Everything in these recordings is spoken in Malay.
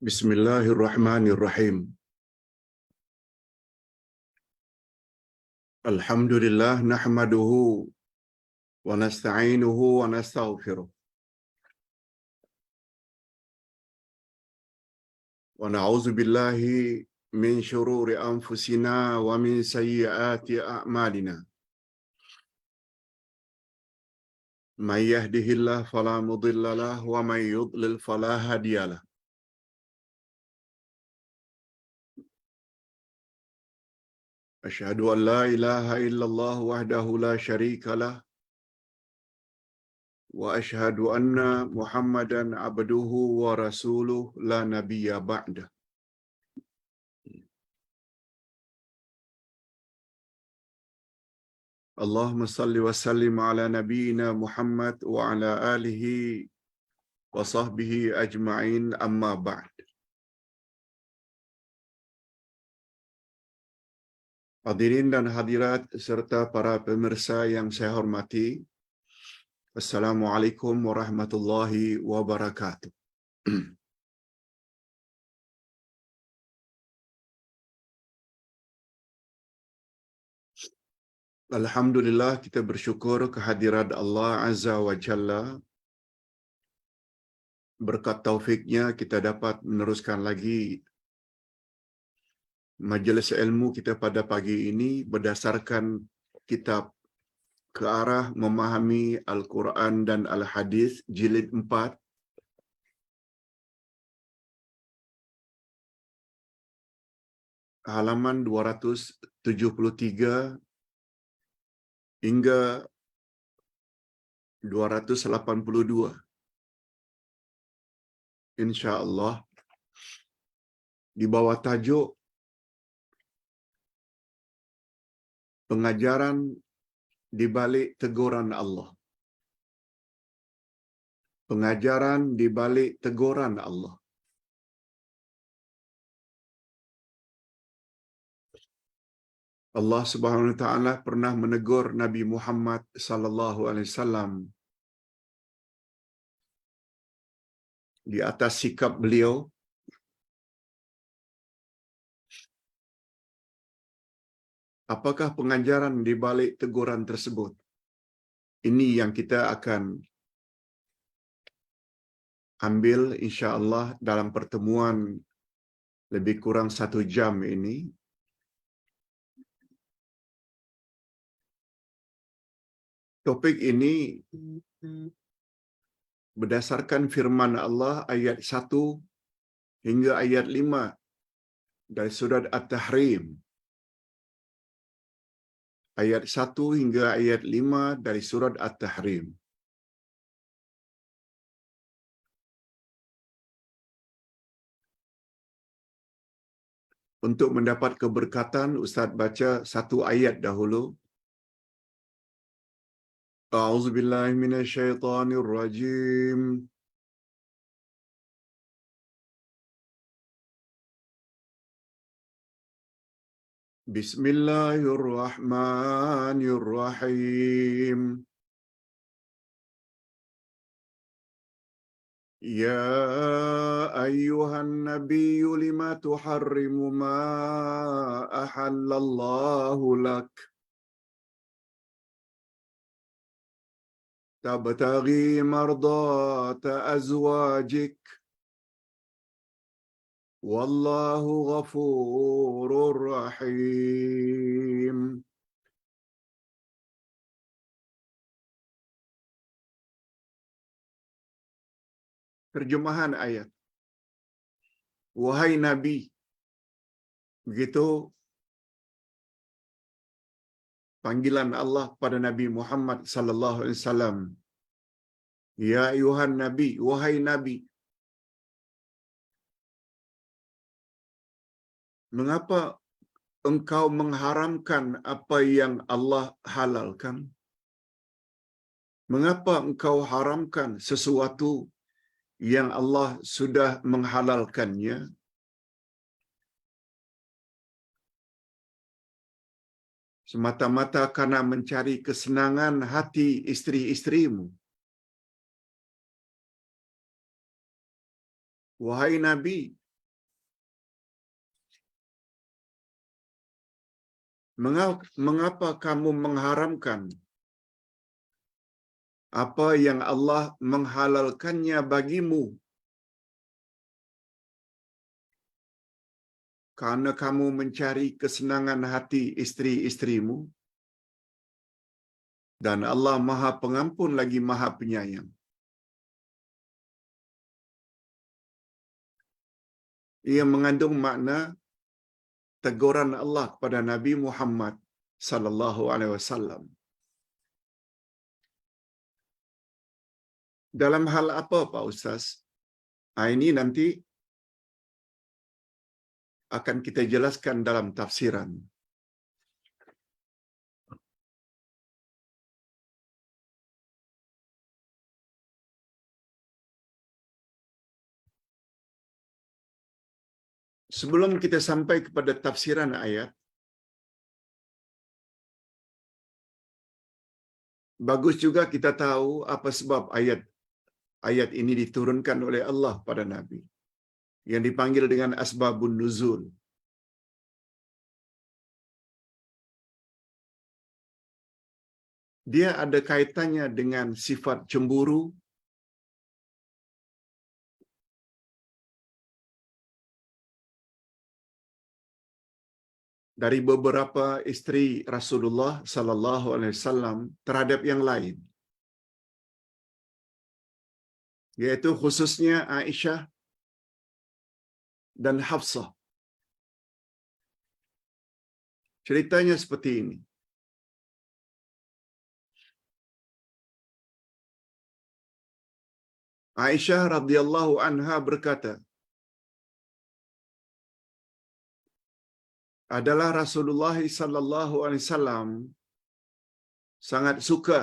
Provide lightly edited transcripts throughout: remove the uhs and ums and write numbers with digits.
Bismillahirrahmanirrahim. Alhamdulillah nahmaduhu wa nasta'inuhu wa nastaghfiruh. Wa na'udzu billahi min shururi anfusina wa min sayyiati a'malina. May yahdihillahu fala mudilla lahu wa may yudlil fala hadiya lahu. Asyhadu an la ilaha illallah wahdahu la syarika lah wa asyhadu anna Muhammadan abduhu wa rasuluh la nabiyya ba'dah. Allahumma salli wa sallim ala nabiyyina Muhammad wa ala alihi wa sahbihi ajma'in amma ba'd. Hadirin dan hadirat serta para pemirsa yang saya hormati, Assalamualaikum warahmatullahi wabarakatuh. Alhamdulillah, kita bersyukur kehadirat Allah Azza wa Jalla. Berkat taufiknya kita dapat meneruskan lagi majlis ilmu kita pada pagi ini berdasarkan kitab Ke Arah Memahami Al-Quran dan Al-Hadis jilid 4, halaman 273 hingga 282. InsyaAllah di bawah tajuk pengajaran di balik teguran Allah. Pengajaran di balik teguran Allah. Allah Subhanahu wa taala pernah menegur Nabi Muhammad sallallahu alaihi wasallam di atas sikap beliau apakah pengajaran di balik teguran tersebut. Ini yang kita akan ambil insya-Allah dalam pertemuan lebih kurang 1 jam ini. Topik ini berdasarkan firman Allah ayat 1 hingga ayat 5 dari surat At-Tahrim. Ayat 1 hingga ayat 5 dari surat At-Tahrim. Untuk mendapat keberkatan, Ustaz baca 1 ayat dahulu. A'udzubillahi minasyaitonirrajim. Bismillahirrahmanirrahim. Ya ayyuhan nabiyyu lima tuharrimu ma ahallallahu lak. Tabtaghi mardata azwajik. Wallahu ghafurur rahim. Terjemahan ayat. Wahai Nabi, begitu panggilan Allah pada Nabi Muhammad sallallahu alaihi wasallam. Ya ayuhan Nabi, wahai Nabi. Mengapa engkau mengharamkan apa yang Allah halalkan? Mengapa engkau haramkan sesuatu yang Allah sudah menghalalkannya? Semata-mata karena mencari kesenangan hati isteri-istrimu. Wahai Nabi, Mengapa kamu mengharamkan apa yang Allah menghalalkannya bagimu? Karena kamu mencari kesenangan hati isteri-istrimu, dan Allah Maha Pengampun lagi Maha Penyayang. Ia mengandung makna teguran Allah kepada Nabi Muhammad sallallahu alaihi wasallam. Dalam hal apa, Pak Ustaz? Ini nanti akan kita jelaskan dalam tafsiran. Sebelum kita sampai kepada tafsiran ayat, bagus juga kita tahu apa sebab ayat ini diturunkan oleh Allah pada Nabi, yang dipanggil dengan asbabun nuzul. Dia ada kaitannya dengan sifat cemburu, dari beberapa isteri Rasulullah sallallahu alaihi wasallam terhadap yang lain, yaitu khususnya Aisyah dan Hafsah. Ceritanya seperti ini. Aisyah radhiyallahu anha berkata, adalah Rasulullah sallallahu alaihi wasallam sangat suka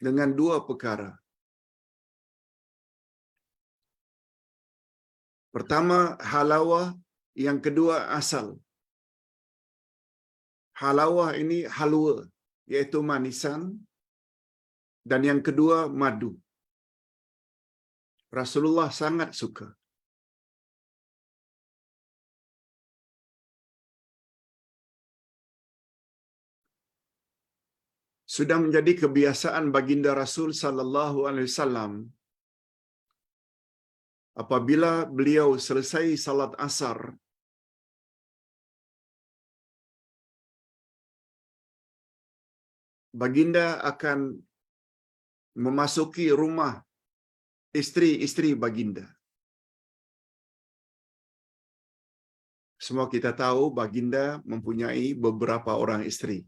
dengan dua perkara. Pertama, halawah, yang kedua asal. Halawah ini halwa, yaitu manisan, dan yang kedua madu. Rasulullah sangat suka. Sudah menjadi kebiasaan baginda Rasul sallallahu alaihi wasallam, apabila beliau selesai salat asar, baginda akan memasuki rumah isteri-isteri baginda. Semua kita tahu baginda mempunyai beberapa orang isteri,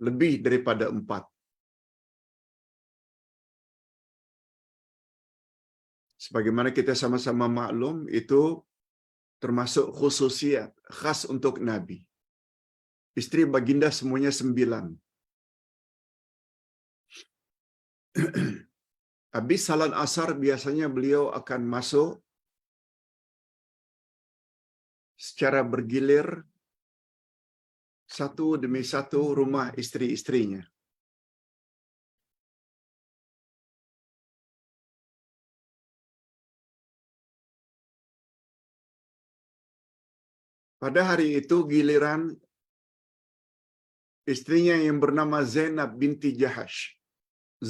lebih daripada 4. Sebagaimana kita sama-sama maklum, itu termasuk khususiat khas untuk Nabi. Isteri baginda semuanya 9. Habis salat asar biasanya beliau akan masuk secara bergilir satu demi satu rumah isteri-istrinya. Pada hari itu giliran istrinya yang bernama Zainab binti Jahash.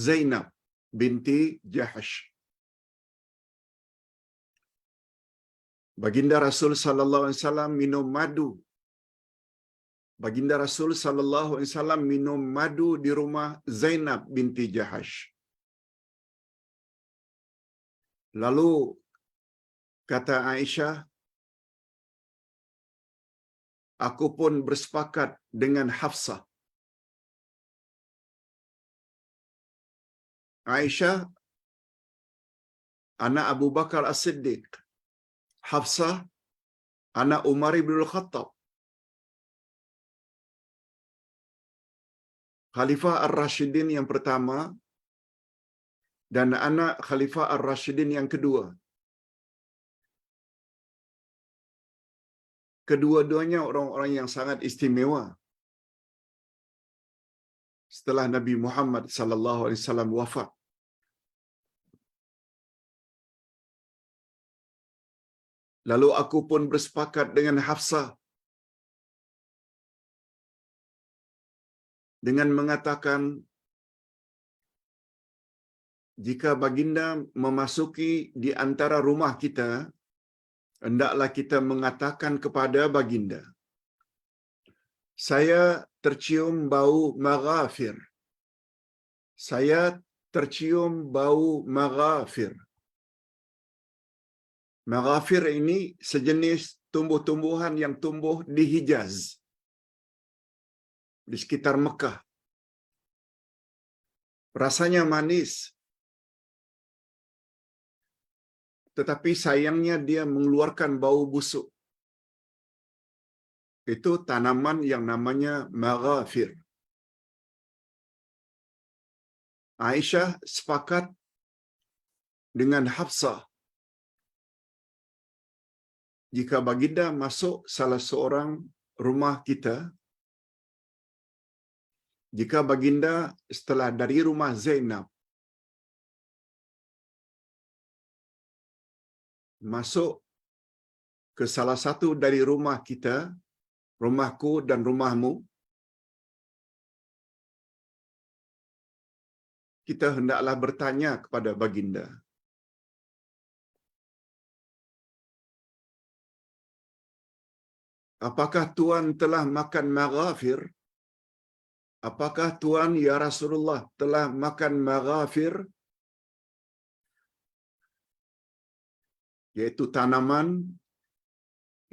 Zainab binti Jahash. Baginda Rasul sallallahu alaihi wasallam minum madu. Baginda Rasul sallallahu alaihi wasallam minum madu di rumah Zainab binti Jahash. Lalu kata Aisyah, aku pun bersepakat dengan Hafsah. Aisyah anak Abu Bakar As-Siddiq. Hafsah anak Umar ibn Khattab. Khalifah Ar-Rashidin yang pertama dan anak Khalifah Ar-Rashidin yang kedua. Kedua-duanya orang-orang yang sangat istimewa setelah Nabi Muhammad sallallahu alaihi wasallam wafat. Lalu aku pun bersepakat dengan Hafsah dengan mengatakan, jika baginda memasuki di antara rumah kita, hendaklah kita mengatakan kepada baginda, saya tercium bau maghafir. Saya tercium bau maghafir. Maghafir ini sejenis tumbuh-tumbuhan yang tumbuh di Hijaz, di sekitar Mekah. Rasanya manis, tetapi sayangnya dia mengeluarkan bau busuk. Itu tanaman yang namanya maghafir. Aisyah sepakat dengan Hafsah, jika baginda masuk salah seorang rumah kita, jika baginda setelah dari rumah Zainab masuk ke salah satu dari rumah kita, rumahku dan rumahmu, kita hendaklah bertanya kepada baginda, apakah Tuan telah makan maghafir? Apakah Tuan ya Rasulullah telah makan maghafir? Yaitu tanaman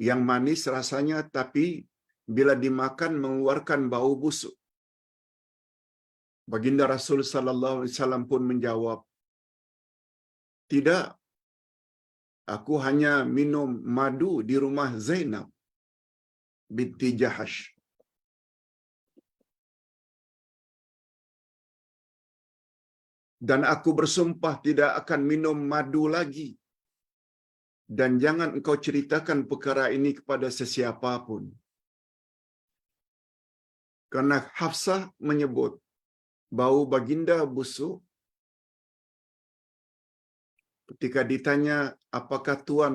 yang manis rasanya, tapi bila dimakan mengeluarkan bau busuk. Baginda Rasul sallallahu alaihi wasallam pun menjawab, tidak, aku hanya minum madu di rumah Zainab binti Jahash. Dan aku bersumpah tidak akan minum madu lagi. Dan jangan engkau ceritakan perkara ini kepada sesiapa pun. Karena Hafsah menyebut bau baginda busuk. Ketika ditanya, apakah Tuan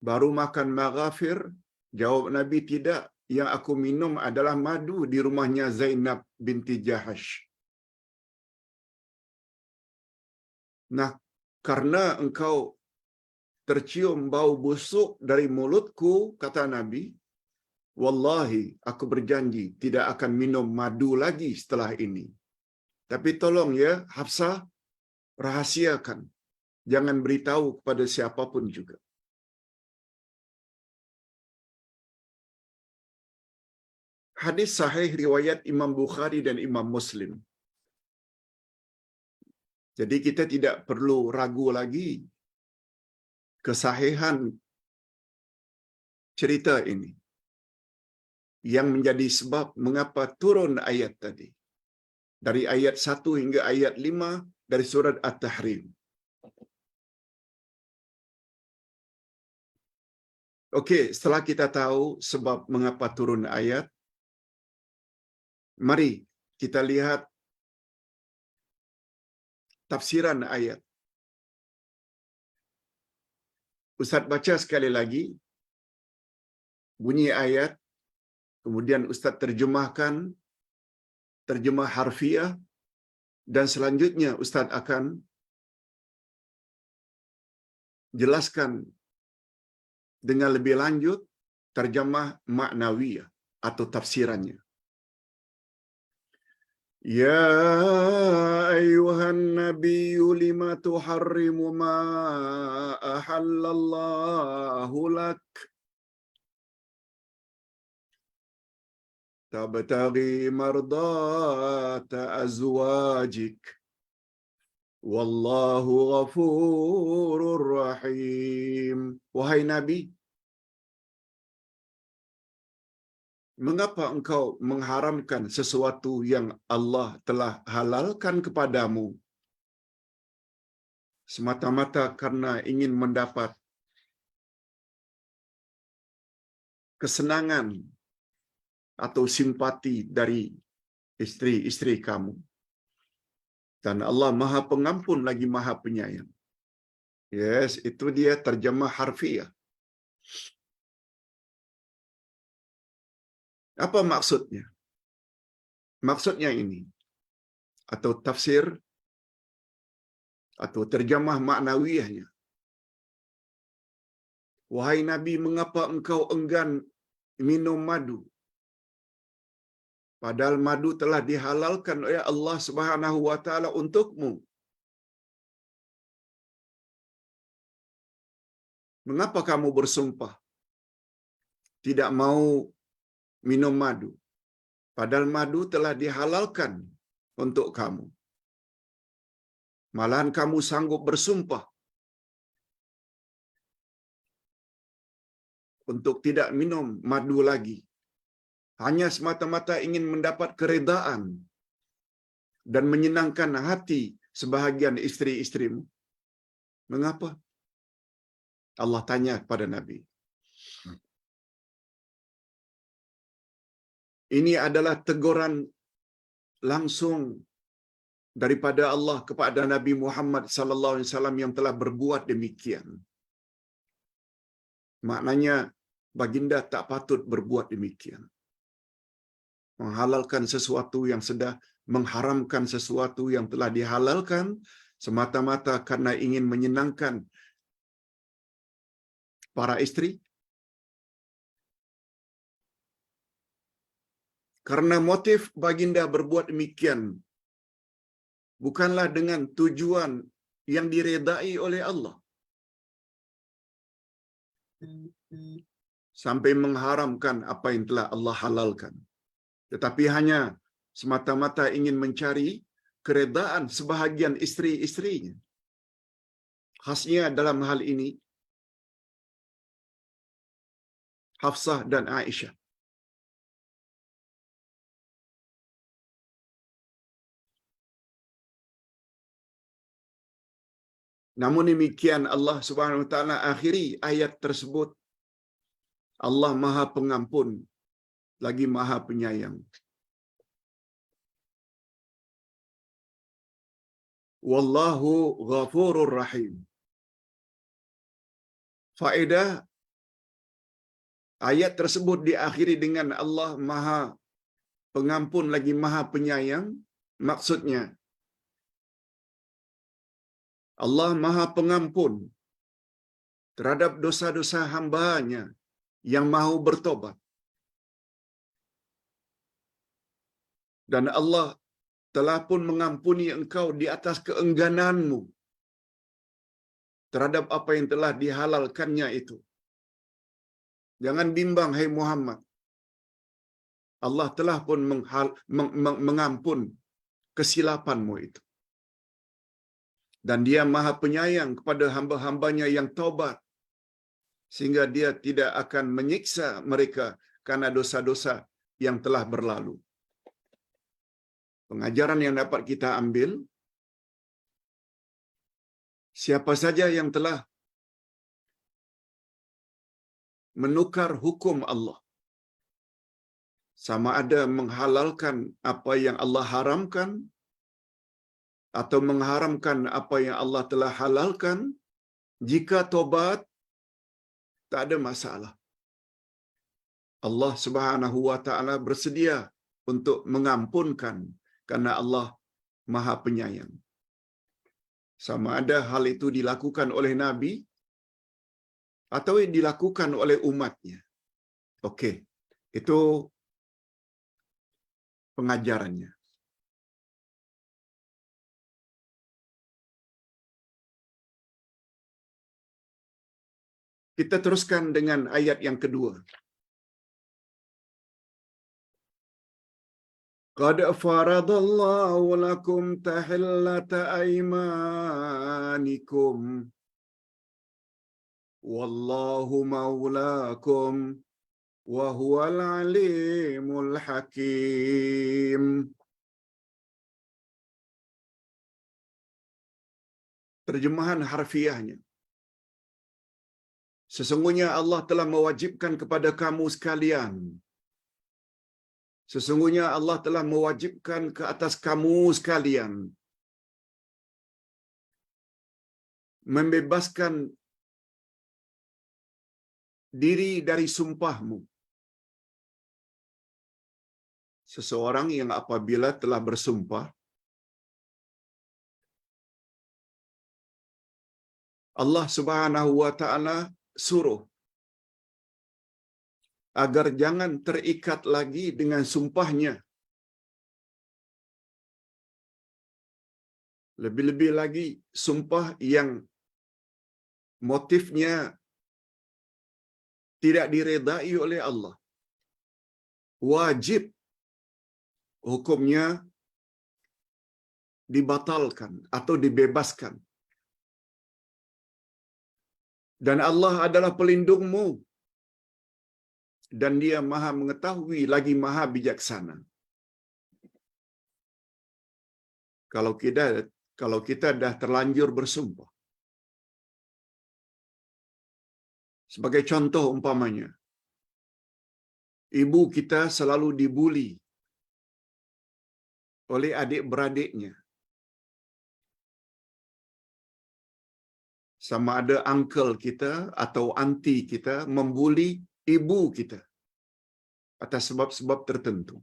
baru makan maghafir? Jawab Nabi, tidak. Yang aku minum adalah madu di rumahnya Zainab binti Jahash. Nah, karena engkau tercium bau busuk dari mulutku, kata Nabi, wallahi, aku berjanji tidak akan minum madu lagi setelah ini. Tapi tolong ya, Hafsah, rahasiakan. Jangan beritahu kepada siapapun juga. Hadis sahih riwayat Imam Bukhari dan Imam Muslim. Jadi kita tidak perlu ragu lagi kesahihan cerita ini, yang menjadi sebab mengapa turun ayat tadi. Dari ayat 1 hingga ayat 5 dari surat At-Tahrim. Okey, setelah kita tahu sebab mengapa turun ayat, mari kita lihat tafsiran ayat. Ustaz baca sekali lagi bunyi ayat, kemudian Ustaz terjemahkan, terjemah harfiah, dan selanjutnya Ustaz akan jelaskan dengan lebih lanjut terjemah maknawiyah atau tafsirannya. Ya ayuhan nabiyyu lima tuharrimu ma ahallallahu lak tabtaghi mardata azwajik wallahu ghafurur rahim. Wahai Nabi, mengapa engkau mengharamkan sesuatu yang Allah telah halalkan kepadamu semata-mata karena ingin mendapat kesenangan atau simpati dari istri-istri kamu? Dan Allah Maha Pengampun lagi Maha Penyayang. Yes, itu dia terjemah harfiah. Apa maksudnya? Maksudnya ini, atau tafsir, atau terjemah maknawiyahnya. Wahai Nabi, mengapa engkau enggan minum madu? Padahal madu telah dihalalkan oleh Allah Subhanahu wa taala untukmu. Mengapa kamu bersumpah tidak mau minum madu? Padahal madu telah dihalalkan untuk kamu. Malahan kamu sanggup bersumpah untuk tidak minum madu lagi. Hanya semata-mata ingin mendapat keredaan dan menyenangkan hati sebahagian istri-istrimu. Mengapa? Allah tanya kepada Nabi. Ini adalah teguran langsung daripada Allah kepada Nabi Muhammad sallallahu alaihi wasallam yang telah berbuat demikian. Maknanya baginda tak patut berbuat demikian. Menghalalkan sesuatu yang sudah, mengharamkan sesuatu yang telah dihalalkan semata-mata karena ingin menyenangkan para istri. Karena motif baginda berbuat demikian bukanlah dengan tujuan yang diredai oleh Allah. Sampai mengharamkan apa yang telah Allah halalkan. Tetapi hanya semata-mata ingin mencari keredaan sebahagian istri-istrinya. Khasnya dalam hal ini Hafsah dan Aisyah. Namun demikian Allah Subhanahu wa taala akhiri ayat tersebut. Allah Maha Pengampun lagi Maha Penyayang. Wallahu Ghafurur Rahim. Faedah ayat tersebut diakhiri dengan Allah Maha Pengampun lagi Maha Penyayang. Maksudnya Allah Maha Pengampun terhadap dosa-dosa hamba-Nya yang mahu bertobat. Dan Allah telah pun mengampuni engkau di atas keenggananmu terhadap apa yang telah dihalalkannya itu. Jangan bimbang, hai Muhammad. Allah telah pun mengampun kesilapanmu itu. Dan Dia Maha Penyayang kepada hamba-hambanya yang taubat, sehingga Dia tidak akan menyiksa mereka karena dosa-dosa yang telah berlalu. Pengajaran yang dapat kita ambil, siapa saja yang telah menukar hukum Allah, sama ada menghalalkan apa yang Allah haramkan atau mengharamkan apa yang Allah telah halalkan, jika tobat, tak ada masalah. Allah Subhanahu wa taala bersedia untuk mengampunkan karena Allah Maha Penyayang. Sama ada hal itu dilakukan oleh Nabi atau dilakukan oleh umatnya. Okey, itu pengajarannya. Kita teruskan dengan ayat yang kedua. Qad faradallahu lakum tahillata aymanikum wallahu maulakum wa huwal alimul hakim. Terjemahan harfiahnya. Sesungguhnya Allah telah mewajibkan kepada kamu sekalian. Sesungguhnya Allah telah mewajibkan ke atas kamu sekalian membebaskan diri dari sumpahmu. Seseorang yang apabila telah bersumpah, Allah Subhanahu wa taala suruh agar jangan terikat lagi dengan sumpahnya. Lebih-lebih lagi sumpah yang motifnya tidak diredai oleh Allah. Wajib hukumnya dibatalkan atau dibebaskan. Dan Allah adalah pelindungmu. Dan dia maha mengetahui lagi maha bijaksana. Kalau kita dah terlanjur bersumpah. Sebagai contoh umpamanya, ibu kita selalu dibuli oleh adik-beradiknya. Sama ada uncle kita atau aunty kita membuli ibu kita atas sebab-sebab tertentu.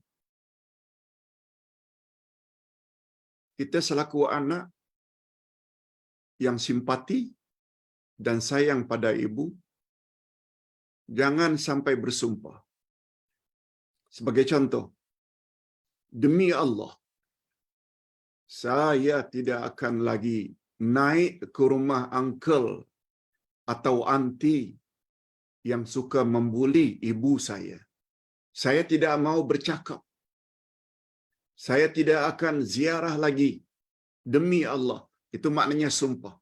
Kita selaku anak yang simpati dan sayang pada ibu, jangan sampai bersumpah. Sebagai contoh, demi Allah, saya tidak akan lagi naik ke rumah uncle atau aunty yang suka membuli ibu saya. Saya tidak mau bercakap. Saya tidak akan ziarah lagi. Demi Allah. Itu maknanya sumpah.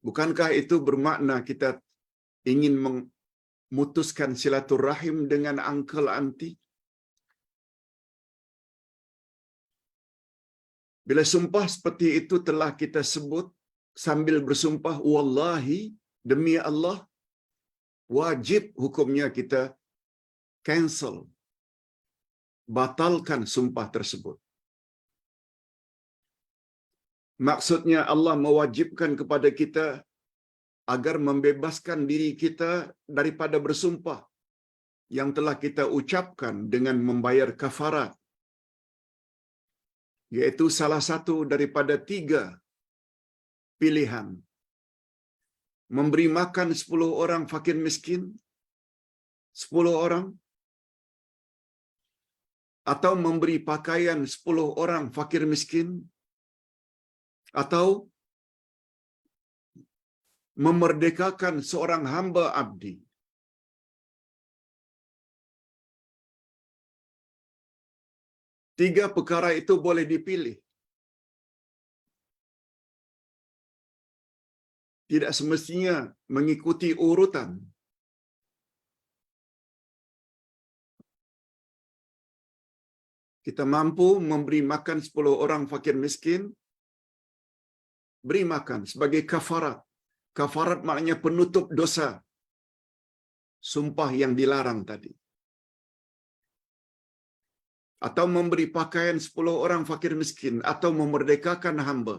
Bukankah itu bermakna kita ingin memutuskan silaturahim dengan uncle aunty? Bila sumpah seperti itu telah kita sebut sambil bersumpah, wallahi, demi Allah, wajib hukumnya kita cancel, batalkan sumpah tersebut. Maksudnya Allah mewajibkan kepada kita agar membebaskan diri kita daripada bersumpah yang telah kita ucapkan dengan membayar kafarat, yaitu salah satu daripada 3 pilihan. Memberi makan 10 orang fakir miskin, 10 orang, atau memberi pakaian 10 orang fakir miskin, atau memerdekakan seorang hamba abdi. Tiga perkara itu boleh dipilih. Tidak semestinya mengikuti urutan. Kita mampu memberi makan 10 orang fakir miskin, beri makan sebagai kafarat. Kafarat maknanya penutup dosa sumpah yang dilarang tadi. Atau memberi pakaian 10 orang fakir miskin, atau memerdekakan hamba.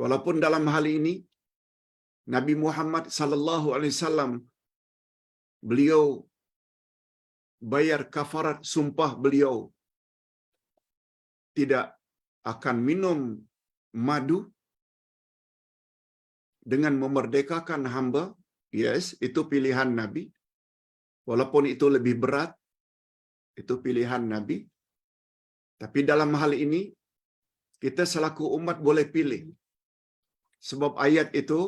Walaupun dalam hal ini Nabi Muhammad sallallahu alaihi wasallam beliau bayar kafarat sumpah beliau tidak akan minum madu dengan memerdekakan hamba. Yes, itu pilihan Nabi. Walaupun itu lebih berat, itu pilihan Nabi. Tapi dalam hal ini, kita selaku umat boleh pilih. Sebab ayat itu,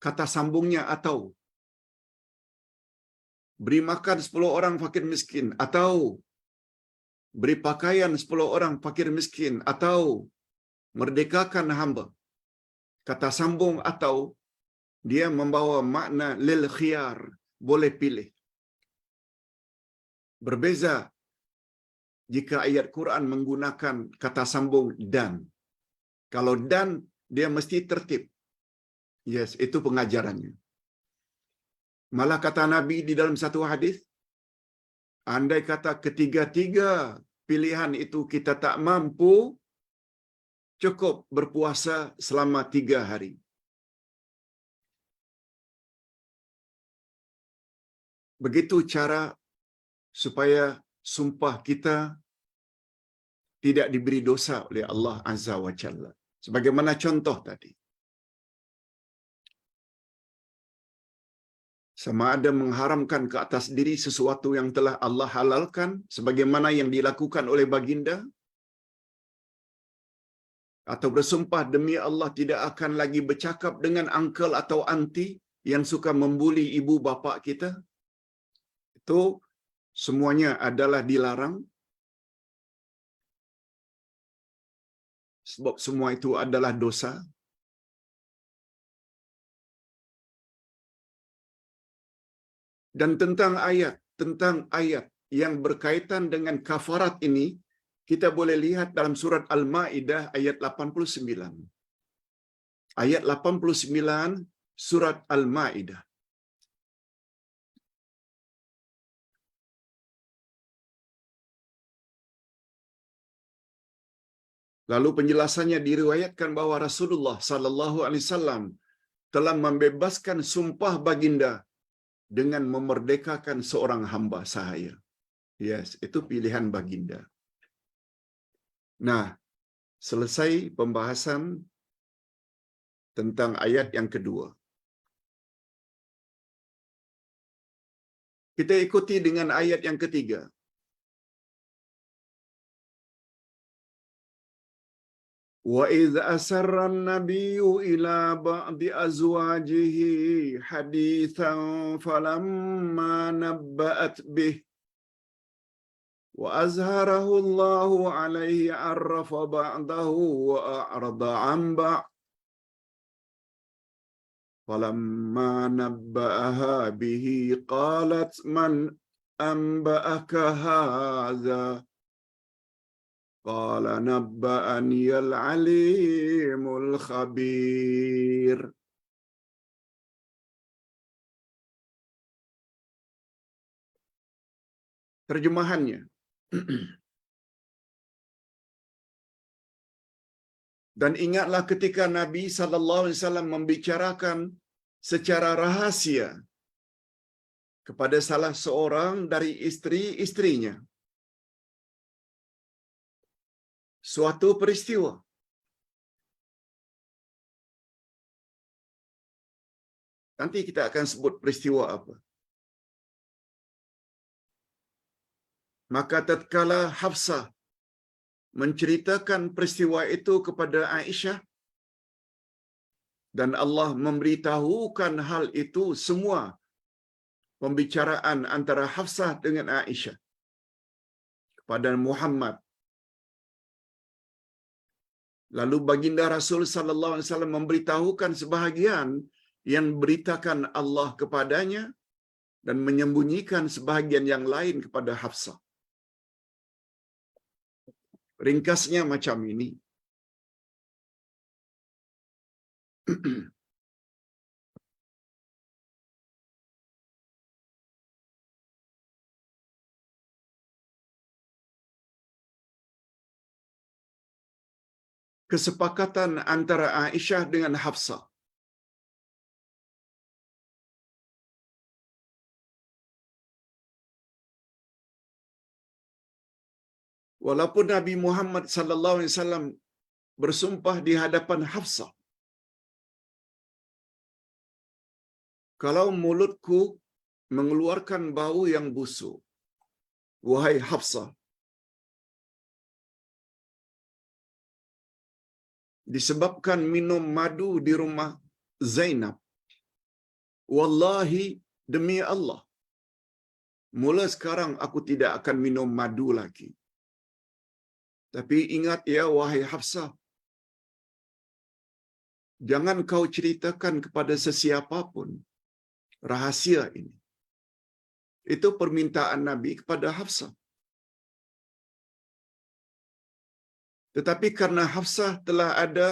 kata sambungnya atau. Beri makan 10 orang fakir miskin, atau beri pakaian 10 orang fakir miskin, atau merdekakan hamba. Kata sambung atau, dia membawa makna lil khiyar, boleh pilih. Berbeza jika ayat Quran menggunakan kata sambung dan. Kalau dan, dia mesti tertib. Yes, itu pengajarannya. Malah kata Nabi di dalam satu hadis, andai kata ketiga-tiga pilihan itu kita tak mampu, cukup berpuasa selama 3 hari. Begitu cara supaya sumpah kita tidak diberi dosa oleh Allah Azza wa Jalla. Sebagaimana contoh tadi. Sama ada mengharamkan ke atas diri sesuatu yang telah Allah halalkan, sebagaimana yang dilakukan oleh baginda, atau bersumpah demi Allah tidak akan lagi bercakap dengan uncle atau aunty yang suka membuli ibu bapa kita. Itu semuanya adalah dilarang. Sebab semua itu adalah dosa. Dan tentang ayat yang berkaitan dengan kafarat ini, kita boleh lihat dalam surat Al-Maidah ayat 89. Ayat 89 surat Al-Maidah. Lalu penjelasannya diriwayatkan bahwa Rasulullah sallallahu alaihi wasallam telah membebaskan sumpah baginda dengan memerdekakan seorang hamba sahaya. Yes, itu pilihan baginda. Nah, selesai pembahasan tentang ayat yang kedua. Kita ikuti dengan ayat yang ketiga. Wa idz asarra an-nabiyyu ila ba'di azwajihi haditsan falamma nabba'at bih wa azharahu Allahu 'alaihi 'arrafa ba'dahu wa a'rada 'an ba'd falamma nabba'aha bihi qalat man anba'aka hadza qala nabba'ani al-'alimul khabir. Terjemahannya. Dan ingatlah ketika Nabi sallallahu alaihi wasallam membicarakan secara rahasia kepada salah seorang dari istri-istrinya suatu peristiwa. Nanti kita akan sebut peristiwa apa. Maka tatkala Hafsah menceritakan peristiwa itu kepada Aisyah dan Allah memberitahukan hal itu semua pembicaraan antara Hafsah dengan Aisyah kepada Muhammad. Lalu baginda Rasul sallallahu alaihi wasallam memberitahukan sebahagian yang beritakan Allah kepadanya dan menyembunyikan sebahagian yang lain kepada Hafsah. Ringkasnya macam ini. Kesepakatan antara Aisyah dengan Hafsah. Walaupun Nabi Muhammad sallallahu alaihi wasallam bersumpah di hadapan Hafsah, kalau mulutku mengeluarkan bau yang busuk, wahai Hafsah, disebabkan minum madu di rumah Zainab, wallahi demi Allah, mula sekarang aku tidak akan minum madu lagi. Tapi ingat ya wahai Hafsah, jangan kau ceritakan kepada sesiapa pun rahasia ini. Itu permintaan Nabi kepada Hafsah. Tetapi karena Hafsah telah ada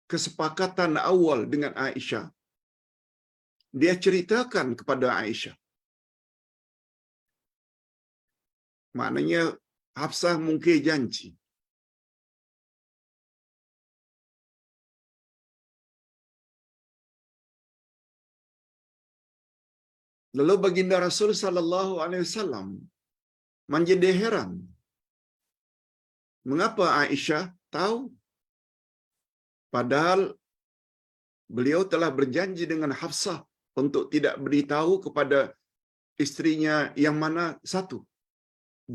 kesepakatan awal dengan Aisyah, dia ceritakan kepada Aisyah. Maknanya Hafsah mungkin janji. Lalu baginda Rasul sallallahu alaihi wasallam menjadi heran. Mengapa Aisyah tahu? Padahal beliau telah berjanji dengan Hafsah untuk tidak beritahu kepada istrinya yang mana satu.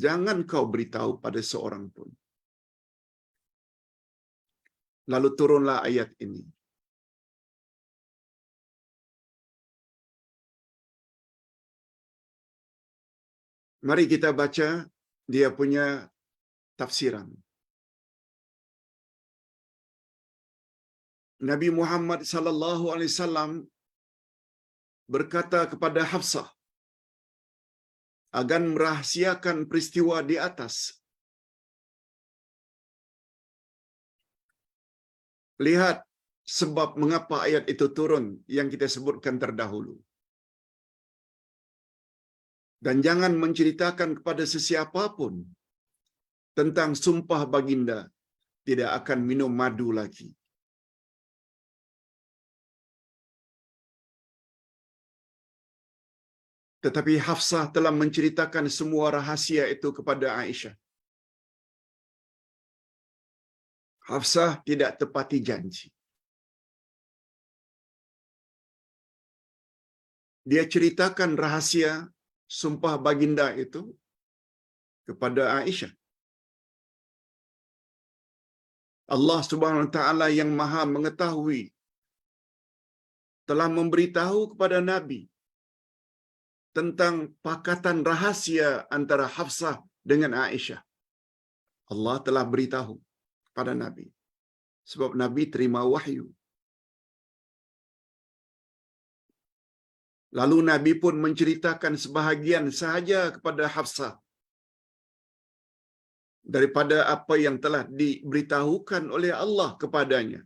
Jangan kau beritahu pada seorang pun. Lalu turunlah ayat ini. Mari kita baca dia punya tafsiran. Nabi Muhammad sallallahu alaihi wasallam berkata kepada Hafsah agar merahasiakan peristiwa di atas. Lihat sebab mengapa ayat itu turun yang kita sebutkan terdahulu. Dan jangan menceritakan kepada sesiapa pun tentang sumpah baginda tidak akan minum madu lagi. Tetapi Hafsah telah menceritakan semua rahasia itu kepada Aisyah. Hafsah tidak tepati janji. Dia ceritakan rahasia sumpah baginda itu kepada Aisyah. Allah Subhanahu wa taala yang Maha mengetahui telah memberitahu kepada Nabi tentang pakatan rahasia antara Hafsah dengan Aisyah. Allah telah beritahu pada Nabi. Sebab Nabi terima wahyu. Lalu Nabi pun menceritakan sebahagian sahaja kepada Hafsah daripada apa yang telah diberitahukan oleh Allah kepadanya.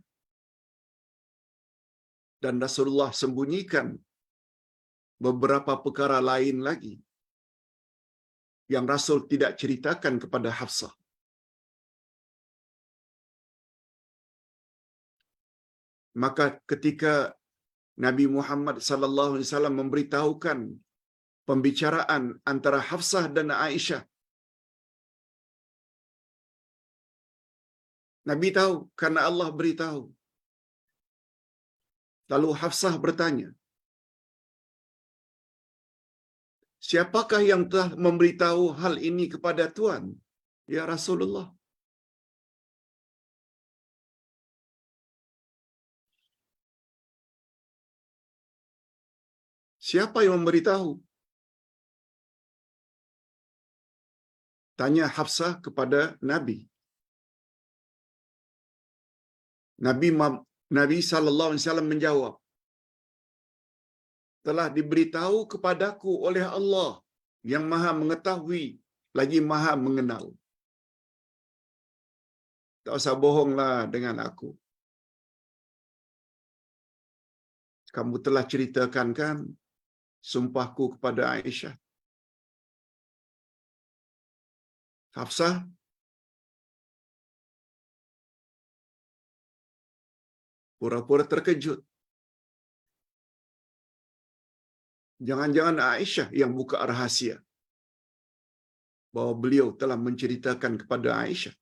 Dan Rasulullah sembunyikan beberapa perkara lain lagi yang Rasul tidak ceritakan kepada Hafsah. Maka ketika Nabi Muhammad sallallahu alaihi wasallam memberitahukan pembicaraan antara Hafsah dan Aisyah, Nabi tahu karena Allah beritahu. Lalu Hafsah bertanya, siapakah yang telah memberitahu hal ini kepada Tuan? Ya Rasulullah. Siapa yang memberitahu? Tanya Hafsah kepada Nabi. Nabi sallallahu alaihi wasallam menjawab, telah diberitahu kepadaku oleh Allah yang Maha mengetahui lagi Maha mengenal. Tak usah bohonglah dengan aku. Kamu telah ceritakan kan sumpahku kepada Aisyah. Hafsah pura-pura terkejut. Jangan-jangan Aisyah yang buka rahasia bahwa beliau telah menceritakan kepada Aisyah.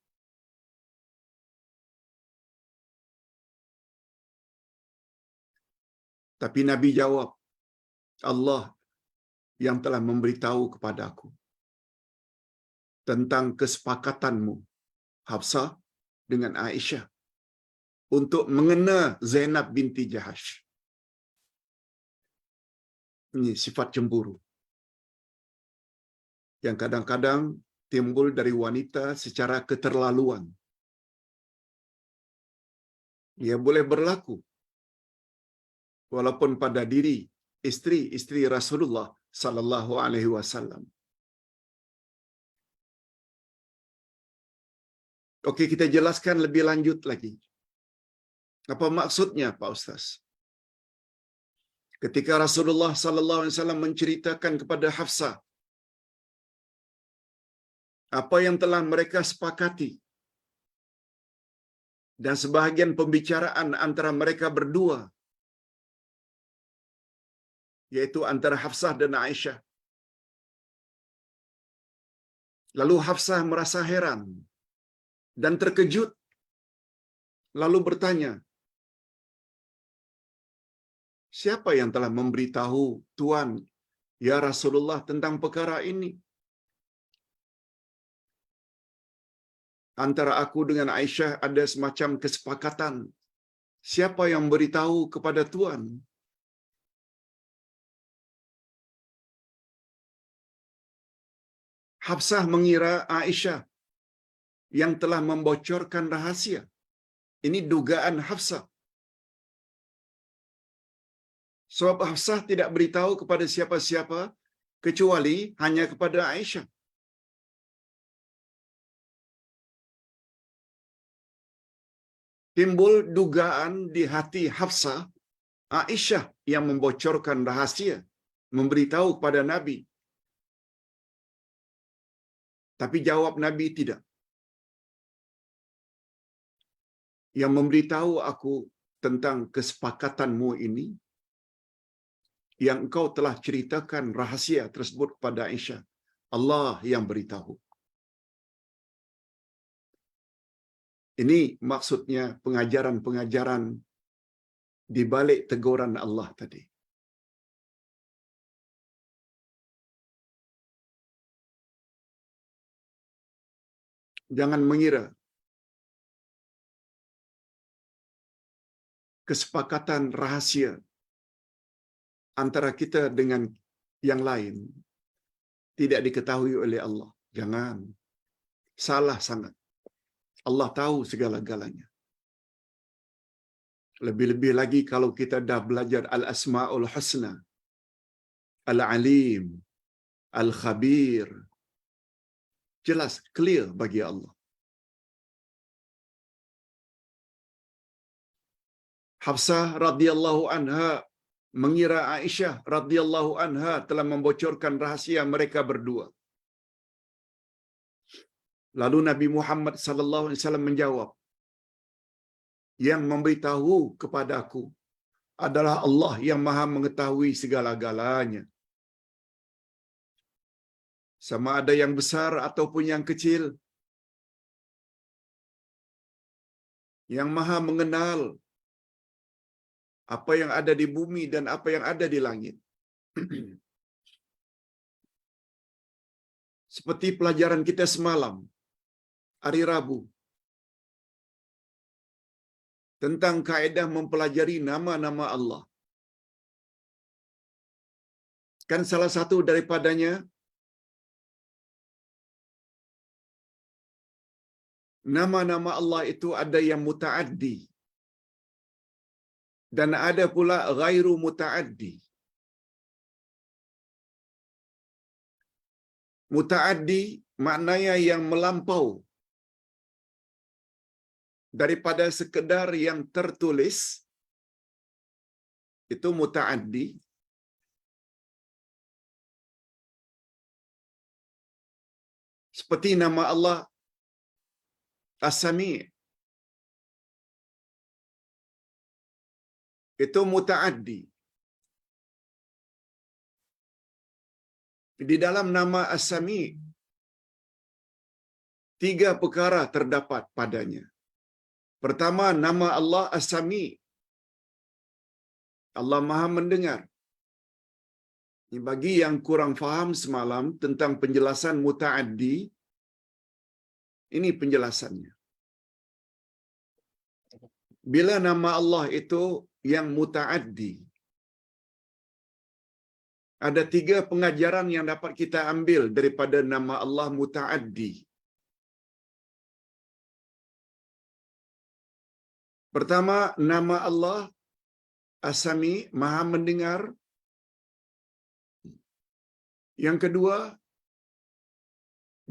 Tapi Nabi jawab, Allah yang telah memberitahu kepadaku tentang kesepakatanmu, Hafsah, dengan Aisyah untuk mengena Zainab binti Jahash. Ini sifat cemburu yang kadang-kadang timbul dari wanita secara keterlaluan. Dia boleh berlaku walaupun pada diri istri-istri Rasulullah sallallahu alaihi wasallam. Okey, kita jelaskan lebih lanjut lagi. Apa maksudnya, Pak Ustaz? Ketika Rasulullah sallallahu alaihi wasallam menceritakan kepada Hafsah apa yang telah mereka sepakati dan sebahagian pembicaraan antara mereka berdua yaitu antara Hafsah dan Aisyah. Lalu Hafsah merasa heran dan terkejut, lalu bertanya, siapa yang telah memberitahu Tuan, ya Rasulullah, tentang perkara ini? Antara aku dengan Aisyah ada semacam kesepakatan. Siapa yang beritahu kepada Tuan? Hafsah mengira Aisyah yang telah membocorkan rahasia. Ini dugaan Hafsah. Sebab Hafsah tidak beritahu kepada siapa-siapa kecuali hanya kepada Aisyah. Timbul dugaan di hati Hafsah, Aisyah yang membocorkan rahasia, memberitahu kepada Nabi. Tapi jawab Nabi tidak. Yang memberitahu aku tentang kesepakatanmu ini, yang engkau telah ceritakan rahasia tersebut kepada Aisyah, Allah yang beritahu. Ini maksudnya pengajaran-pengajaran di balik teguran Allah tadi. Jangan mengira kesepakatan rahasia antara kita dengan yang lain tidak diketahui oleh Allah. Jangan. Salah sangat. Allah tahu segala-galanya. Lebih-lebih lagi kalau kita dah belajar Al-Asma'ul Husna, Al-Alim, Al-Khabir. Jelas, clear bagi Allah. Hafsah radhiyallahu anha mengira Aisyah radhiyallahu anha telah membocorkan rahasia mereka berdua. Lalu Nabi Muhammad sallallahu alaihi wasallam menjawab, yang memberitahu kepadaku adalah Allah yang Maha mengetahui segala-galanya. Sama ada yang besar ataupun yang kecil, yang Maha mengenal apa yang ada di bumi dan apa yang ada di langit. Seperti pelajaran kita semalam, hari Rabu, tentang kaedah mempelajari nama-nama Allah. Kan salah satu daripadanya, nama-nama Allah itu ada yang muta'addi dan ada pula ghairu muta'addi. Muta'addi maknanya yang melampau daripada sekedar yang tertulis, itu muta'addi. Seperti nama Allah As-Sami', itu muta'addi. Di dalam nama As-Sami', 3 perkara terdapat padanya. Pertama, nama Allah As-Sami'. Allah Maha mendengar. Ini bagi yang kurang faham semalam tentang penjelasan muta'addi, ini penjelasannya. Bila nama Allah itu yang muta'addi, ada 3 pengajaran yang dapat kita ambil daripada nama Allah muta'addi. Pertama, nama Allah As-Sami', Maha mendengar. Yang kedua,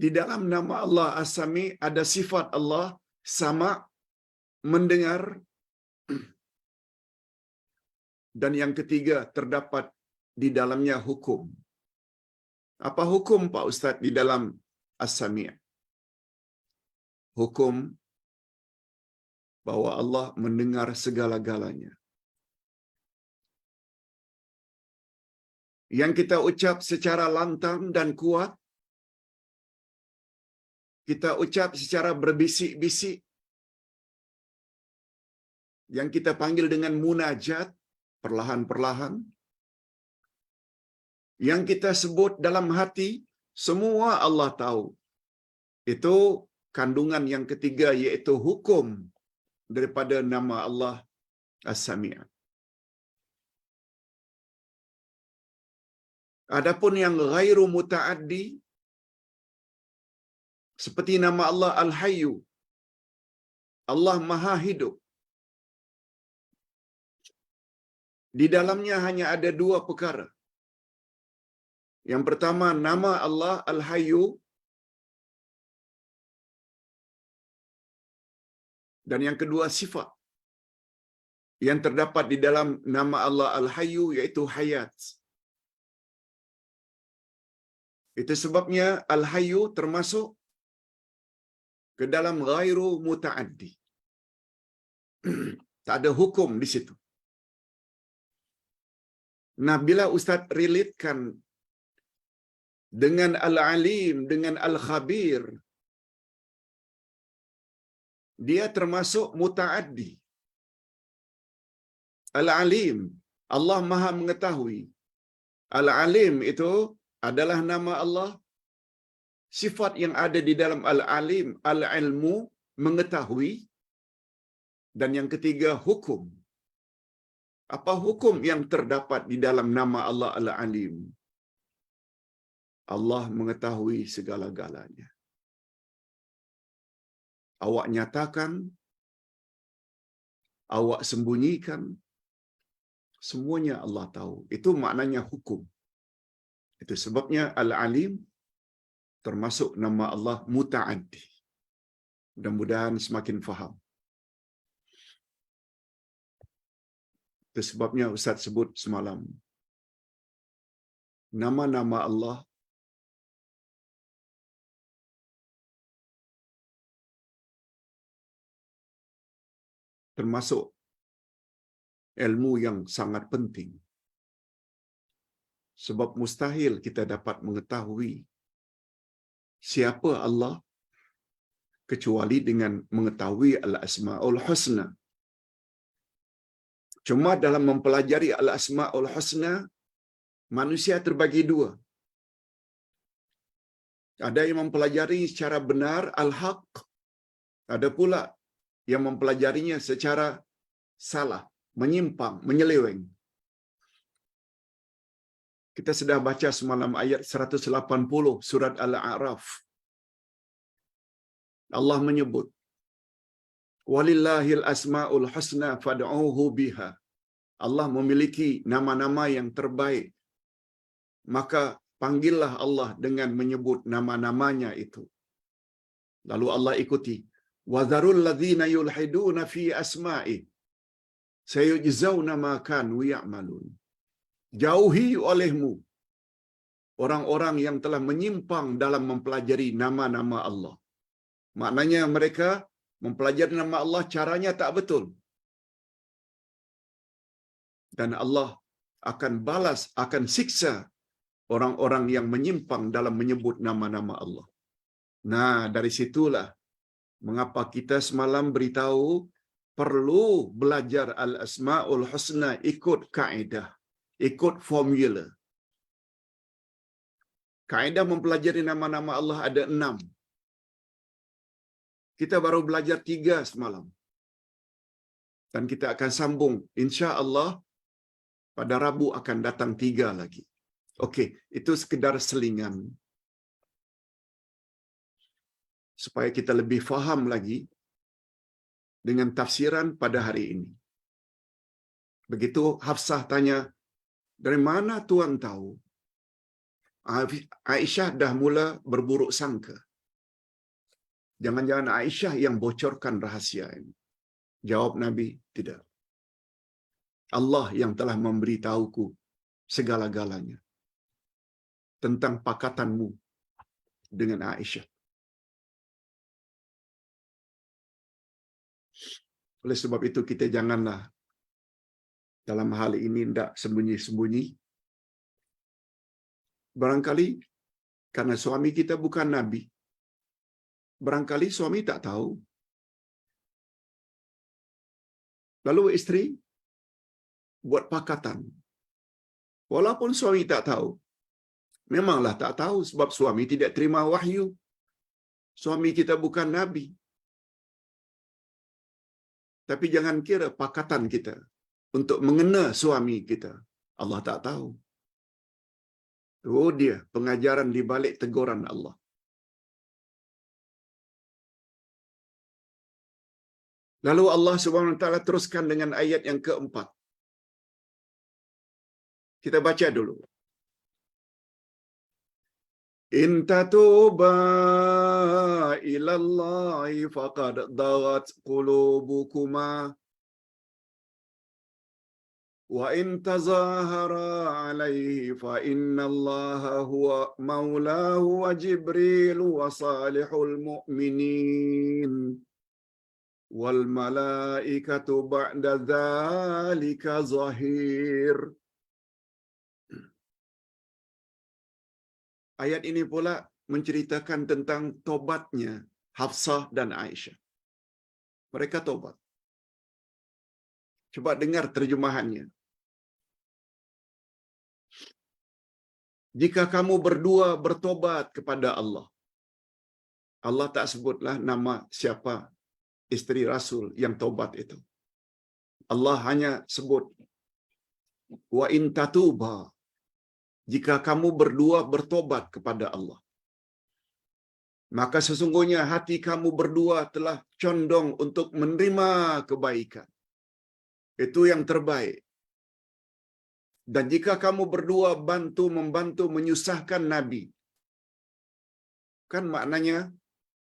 di dalam nama Allah As-Sami' ada sifat Allah sama, mendengar. Dan yang ketiga, terdapat di dalamnya hukum. Apa hukum, Pak Ustaz, di dalam As-Sami'? Hukum bahwa Allah mendengar segala-galanya. yang kita ucap secara lantang dan kuat, kita ucap secara berbisik-bisik, yang kita panggil dengan munajat, perlahan-perlahan, yang kita sebut dalam hati, semua Allah tahu. Itu kandungan yang ketiga, yaitu hukum daripada nama Allah As-Sami'. Adapun yang ghairu muta'addi, seperti nama Allah Al-Hayyu, Allah Maha Hidup. Di dalamnya hanya ada dua perkara. Yang pertama, nama Allah Al-Hayyu, dan yang kedua sifat yang terdapat di dalam nama Allah Al-Hayyu, yaitu hayat. Itu sebabnya Al-Hayyu termasuk ke dalam ghairu muta'addi. Tak ada hukum di situ. Nah, bila Ustaz relatekan dengan Al-Alim, dengan Al-Khabir, dia termasuk muta'addi. Al-Alim, Allah Maha mengetahui. Al-Alim itu adalah nama Allah. Sifat yang ada di dalam Al-Alim, Al-Ilmu, mengetahui. Dan yang ketiga, hukum. Apa hukum yang terdapat di dalam nama Allah Al-Alim? Allah mengetahui segala-galanya. Awak nyatakan, awak sembunyikan, semuanya Allah tahu. Itu maknanya hukum. Itu sebabnya Al-Alim termasuk nama Allah muta'addi. Mudah-mudahan semakin faham. Itu sebabnya Ustaz sebut semalam. Nama-nama Allah termasuk ilmu yang sangat penting. Sebab mustahil kita dapat mengetahui siapa Allah kecuali dengan mengetahui Al-Asma'ul Husna. Cuma dalam mempelajari Al-Asma'ul Husna, manusia terbagi dua. Ada yang mempelajari secara benar, Al-Haq. Ada pula yang mempelajarinya secara salah, menyimpang, menyeleweng. Kita sudah baca semalam ayat 180 surat Al-A'raf. Allah menyebut, Walillahil asma'ul husna fad'uhu biha. Allah memiliki nama-nama yang terbaik. Maka panggillah Allah dengan menyebut nama-namanya itu. Lalu Allah ikuti, وَذَرُوا الَّذِينَ يُلْحِدُونَ فِي أَسْمَائِهِ سَيُجْزَوْنَ مَا كَانُوا يَعْمَلُونَ. Jauhi olehmu orang-orang yang telah menyimpang dalam mempelajari nama-nama Allah. Maknanya mereka mempelajari nama Allah caranya tak betul. Dan Allah akan balas, akan siksa orang-orang yang menyimpang dalam menyebut nama-nama Allah. Nah, dari situlah mengapa kita semalam beritahu perlu belajar Al-Asma'ul Husna ikut kaedah, ikut formula. Kaedah mempelajari nama-nama Allah ada 6. Kita baru belajar 3 semalam. Dan kita akan sambung, insya-Allah pada Rabu akan datang 3 lagi. Okey, itu sekedar selingan. Supaya kita lebih faham lagi dengan tafsiran pada hari ini. Begitu Hafsah tanya, dari mana tuan tahu? Aisyah dah mula berburuk sangka. Jangan-jangan Aisyah yang bocorkan rahasia ini. Jawab Nabi, tidak. Allah yang telah memberitahuku segala-galanya tentang pakatanmu dengan Aisyah. Oleh sebab itu kita janganlah dalam hal ini tidak sembunyi-sembunyi. Barangkali karena suami kita bukan Nabi. Barangkali suami tak tahu. Lalu isteri buat pakatan. Walaupun suami tak tahu. Memanglah tak tahu sebab suami tidak terima wahyu. Suami kita bukan Nabi. Tapi jangan kira pakatan kita untuk mengena suami kita. Allah tak tahu. Oh dia pengajaran di balik teguran Allah. Lalu Allah Subhanahu Wa Taala teruskan dengan ayat yang keempat. Kita baca dulu. In tatuba ilallahi faqad dagat qulubukuma wa in tazahara alaihi fa innallaha huwa maulahu wa Jibril wa salihul mu'minin wal malaikatu ba'da dzalika zahir. Ayat ini pula menceritakan tentang tobatnya Hafsah dan Aisyah. Mereka tobat. Coba dengar terjemahannya. Jika kamu berdua bertobat kepada Allah. Allah tak sebutlah nama siapa isteri Rasul yang tobat itu. Allah hanya sebut wa in tatuba. Jika kamu berdua bertobat kepada Allah, maka sesungguhnya hati kamu berdua telah condong untuk menerima kebaikan. Itu yang terbaik. Dan jika kamu berdua membantu menyusahkan Nabi, kan maknanya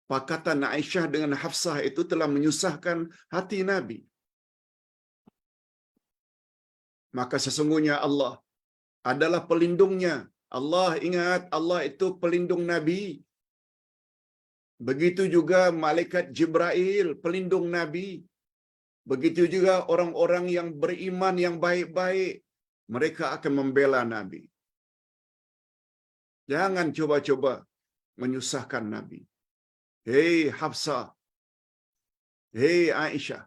pakatan Aisyah dengan Hafsah itu telah menyusahkan hati Nabi. Maka sesungguhnya Allah adalah pelindungnya. Allah ingat, Allah itu pelindung Nabi. Begitu juga malaikat Jibril, pelindung Nabi. Begitu juga orang-orang yang beriman yang baik-baik. Mereka akan membela Nabi. Jangan coba-coba menyusahkan Nabi. Hei Hafsah. Hei Aisyah.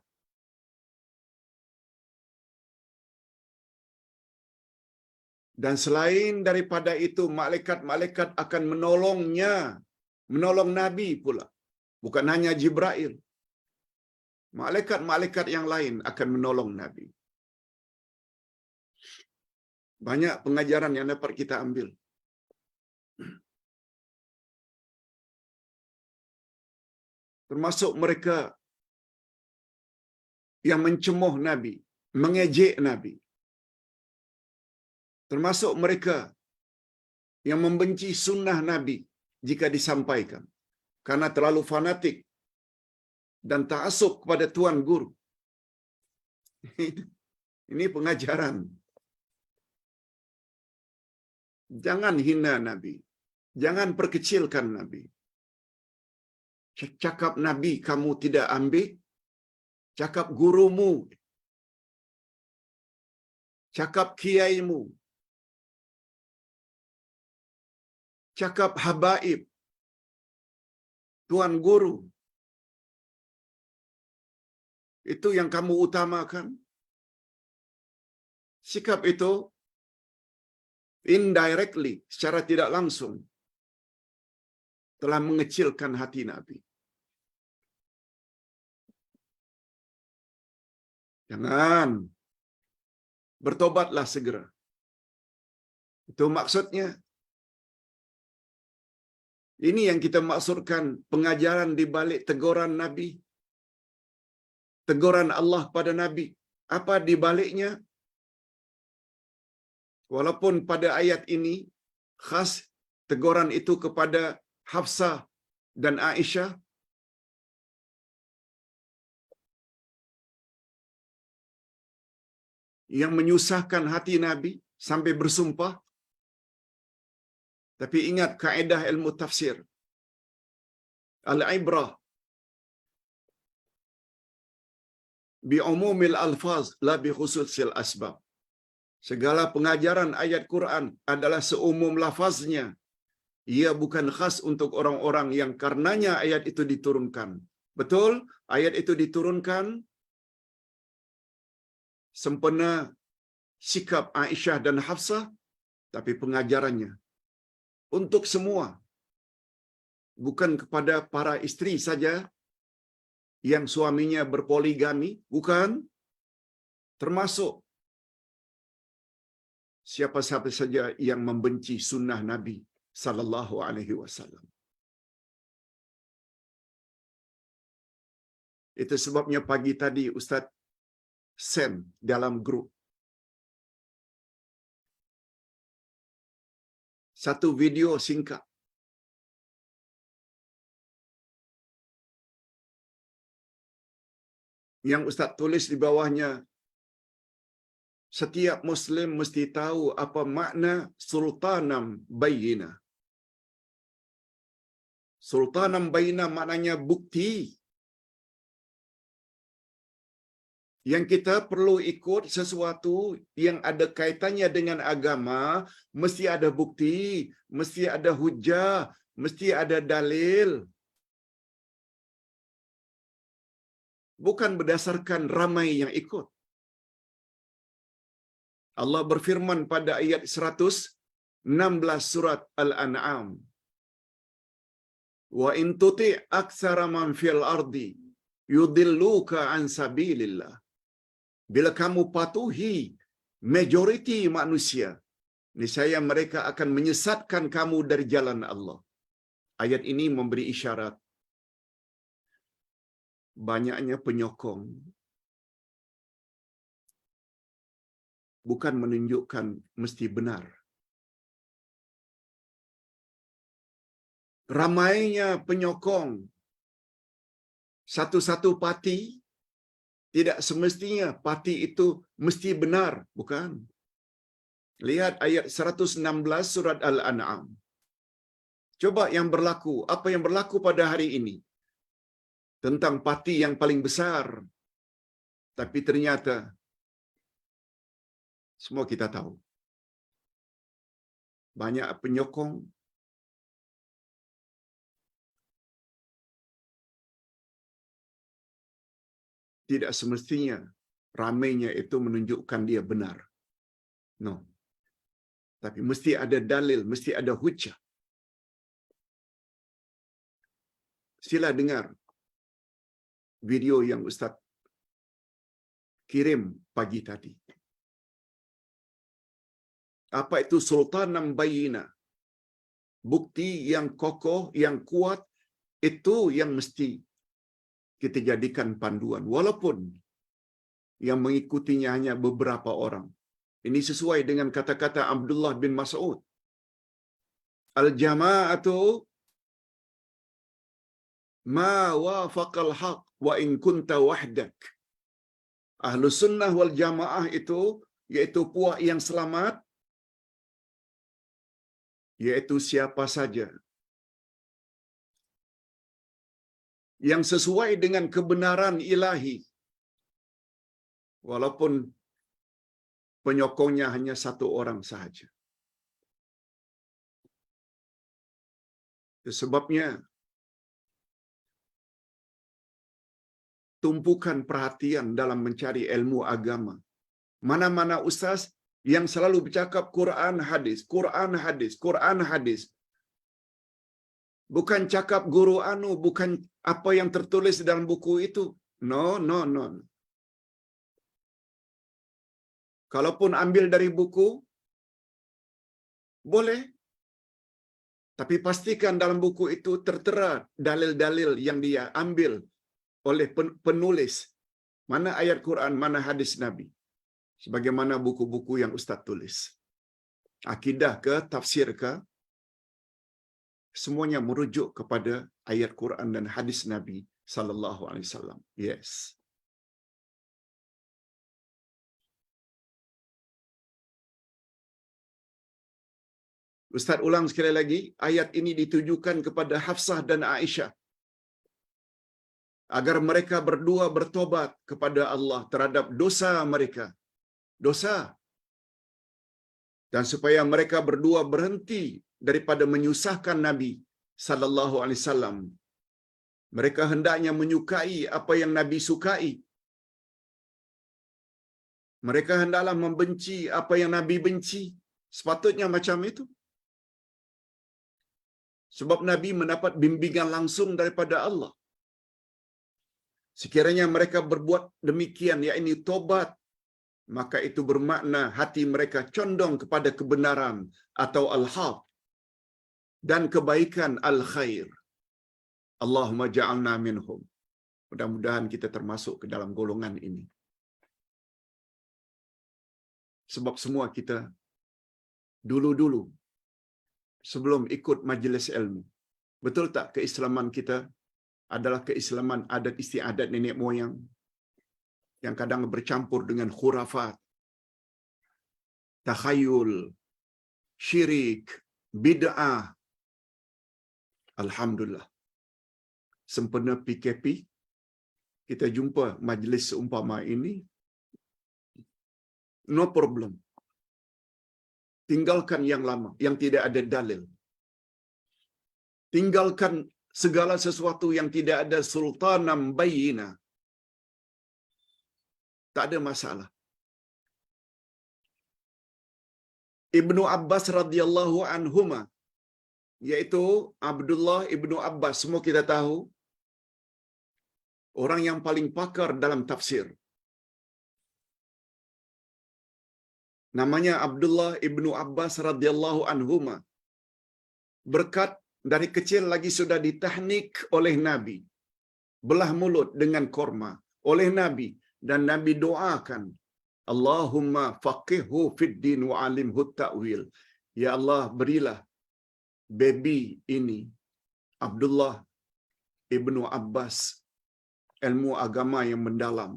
Dan selain daripada itu, malaikat-malaikat akan menolongnya. Menolong Nabi pula. Bukan hanya Jibril. Malaikat-malaikat yang lain akan menolong Nabi. Banyak pengajaran yang dapat kita ambil. Termasuk mereka yang mencemoh Nabi, mengejek Nabi. Termasuk mereka yang membenci sunnah Nabi jika disampaikan. Karena terlalu fanatik dan ta'assub kepada tuan guru. Ini pengajaran. Jangan hina Nabi. Jangan perkecilkan Nabi. Cakap Nabi kamu tidak ambil. Cakap gurumu. Cakap kiaimu. Cakap habaib. Tuan guru. Itu yang kamu utamakan. Sikap itu indirectly, secara tidak langsung, telah mengecilkan hati Nabi. Jangan. Bertobatlah segera. Itu maksudnya. Ini yang kita maksudkan pengajaran di balik teguran Nabi. Teguran Allah pada Nabi. Apa di baliknya? Walaupun pada ayat ini khas teguran itu kepada Hafsah dan Aisyah, yang menyusahkan hati Nabi sampai bersumpah. Tapi ingat kaedah ilmu tafsir. Al-ibrah bi umumil alfaz la bi khususil asbab. Segala pengajaran ayat Quran adalah seumum lafaznya. Ia bukan khas untuk orang-orang yang karenanya ayat itu diturunkan. Betul, ayat itu diturunkan sempena sikap Aisyah dan Hafsah, tapi pengajarannya untuk semua, bukan kepada para isteri saja yang suaminya berpoligami, bukan, termasuk siapa-siapa saja yang membenci sunnah Nabi sallallahu alaihi wasallam. Itu sebabnya pagi tadi Ustaz send dalam grup satu video singkat yang Ustaz tulis di bawahnya, setiap Muslim mesti tahu apa makna sultanam bayyinah. Sultanam bayyinah maknanya bukti. Yang kita perlu ikut sesuatu yang ada kaitannya dengan agama, mesti ada bukti, mesti ada hujah, mesti ada dalil. Bukan berdasarkan ramai yang ikut. Allah berfirman pada ayat 116 surat Al-An'am, "Wa in tuti' aktsara man fil ardi yudilluka an sabilillah." Bila kamu patuhi majoriti manusia, niscaya mereka akan menyesatkan kamu dari jalan Allah. Ayat ini memberi isyarat banyaknya penyokong bukan menunjukkan mesti benar. Ramainya penyokong satu-satu parti tidak semestinya parti itu mesti benar, bukan. Lihat ayat 116 surat Al-An'am. Coba yang berlaku, apa yang berlaku pada hari ini tentang parti yang paling besar. Tapi ternyata semua kita tahu, banyak penyokong tidak semestinya ramainya itu menunjukkan dia benar. No. Tapi mesti ada dalil, mesti ada hujah. Sila dengar video yang Ustaz kirim pagi tadi. Apa itu sultanam bayyinah? Bukti yang kokoh, yang kuat, itu yang mesti kita jadikan panduan. Walaupun yang mengikutinya hanya beberapa orang. Ini sesuai dengan kata-kata Abdullah bin Mas'ud. Al-jama'atu ma wafaqal haq wa in kunta wahdak. Ahlu sunnah wal jamaah itu, yaitu puak yang selamat, yaitu siapa saja yang sesuai dengan kebenaran ilahi, walaupun penyokongnya hanya satu orang sahaja. Sebabnya tumpukan perhatian dalam mencari ilmu agama. Mana-mana ustaz yang selalu bercakap Quran hadis, Quran hadis, Quran hadis. Bukan cakap guru anu, bukan apa yang tertulis dalam buku itu. No, no, no. Kalaupun ambil dari buku, boleh. Tapi pastikan dalam buku itu tertera dalil-dalil yang dia ambil oleh penulis. Mana ayat Quran, mana hadis Nabi. Sebagaimana buku-buku yang Ustaz tulis. Akidah ke, tafsir ke, semuanya merujuk kepada ayat Quran dan hadis Nabi sallallahu alaihi wasallam. Yes. Ustaz ulang sekali lagi, ayat ini ditujukan kepada Hafsah dan Aisyah agar mereka berdua bertobat kepada Allah terhadap dosa mereka. Dosa. dan supaya mereka berdua berhenti daripada menyusahkan Nabi sallallahu alaihi wasallam. Mereka hendaknya menyukai apa yang Nabi sukai. Mereka hendaklah membenci apa yang Nabi benci. Sepatutnya macam itu. Sebab Nabi mendapat bimbingan langsung daripada Allah. Sekiranya mereka berbuat demikian, yakni tobat, maka itu bermakna hati mereka condong kepada kebenaran atau al-haq dan kebaikan al-khair. Allahumma ja'alna minhum. Mudah-mudahan kita termasuk ke dalam golongan ini. Sebab semua kita dulu-dulu sebelum ikut majlis ilmu, betul tak keislaman kita adalah keislaman adat istiadat nenek moyang yang kadang bercampur dengan khurafat, takhayul, syirik, bid'ah. Alhamdulillah, sempena PKP kita jumpa majlis seumpama ini, no problem. Tinggalkan yang lama, yang tidak ada dalil. Tinggalkan segala sesuatu yang tidak ada sultanam bayyina. Tak ada masalah. Ibnu Abbas radhiyallahu anhuma, yaitu Abdullah Ibnu Abbas, semua kita tahu, orang yang paling pakar dalam tafsir. Namanya Abdullah Ibnu Abbas radhiyallahu anhuma. Berkat dari kecil lagi sudah ditahnik oleh Nabi. Belah mulut dengan korma oleh Nabi. Dan Nabi doakan, Allahumma faqihhu fid din wa alimhu ta'wil. Ya Allah, berilah baby ini, Abdullah Ibnu Abbas, ilmu agama yang mendalam.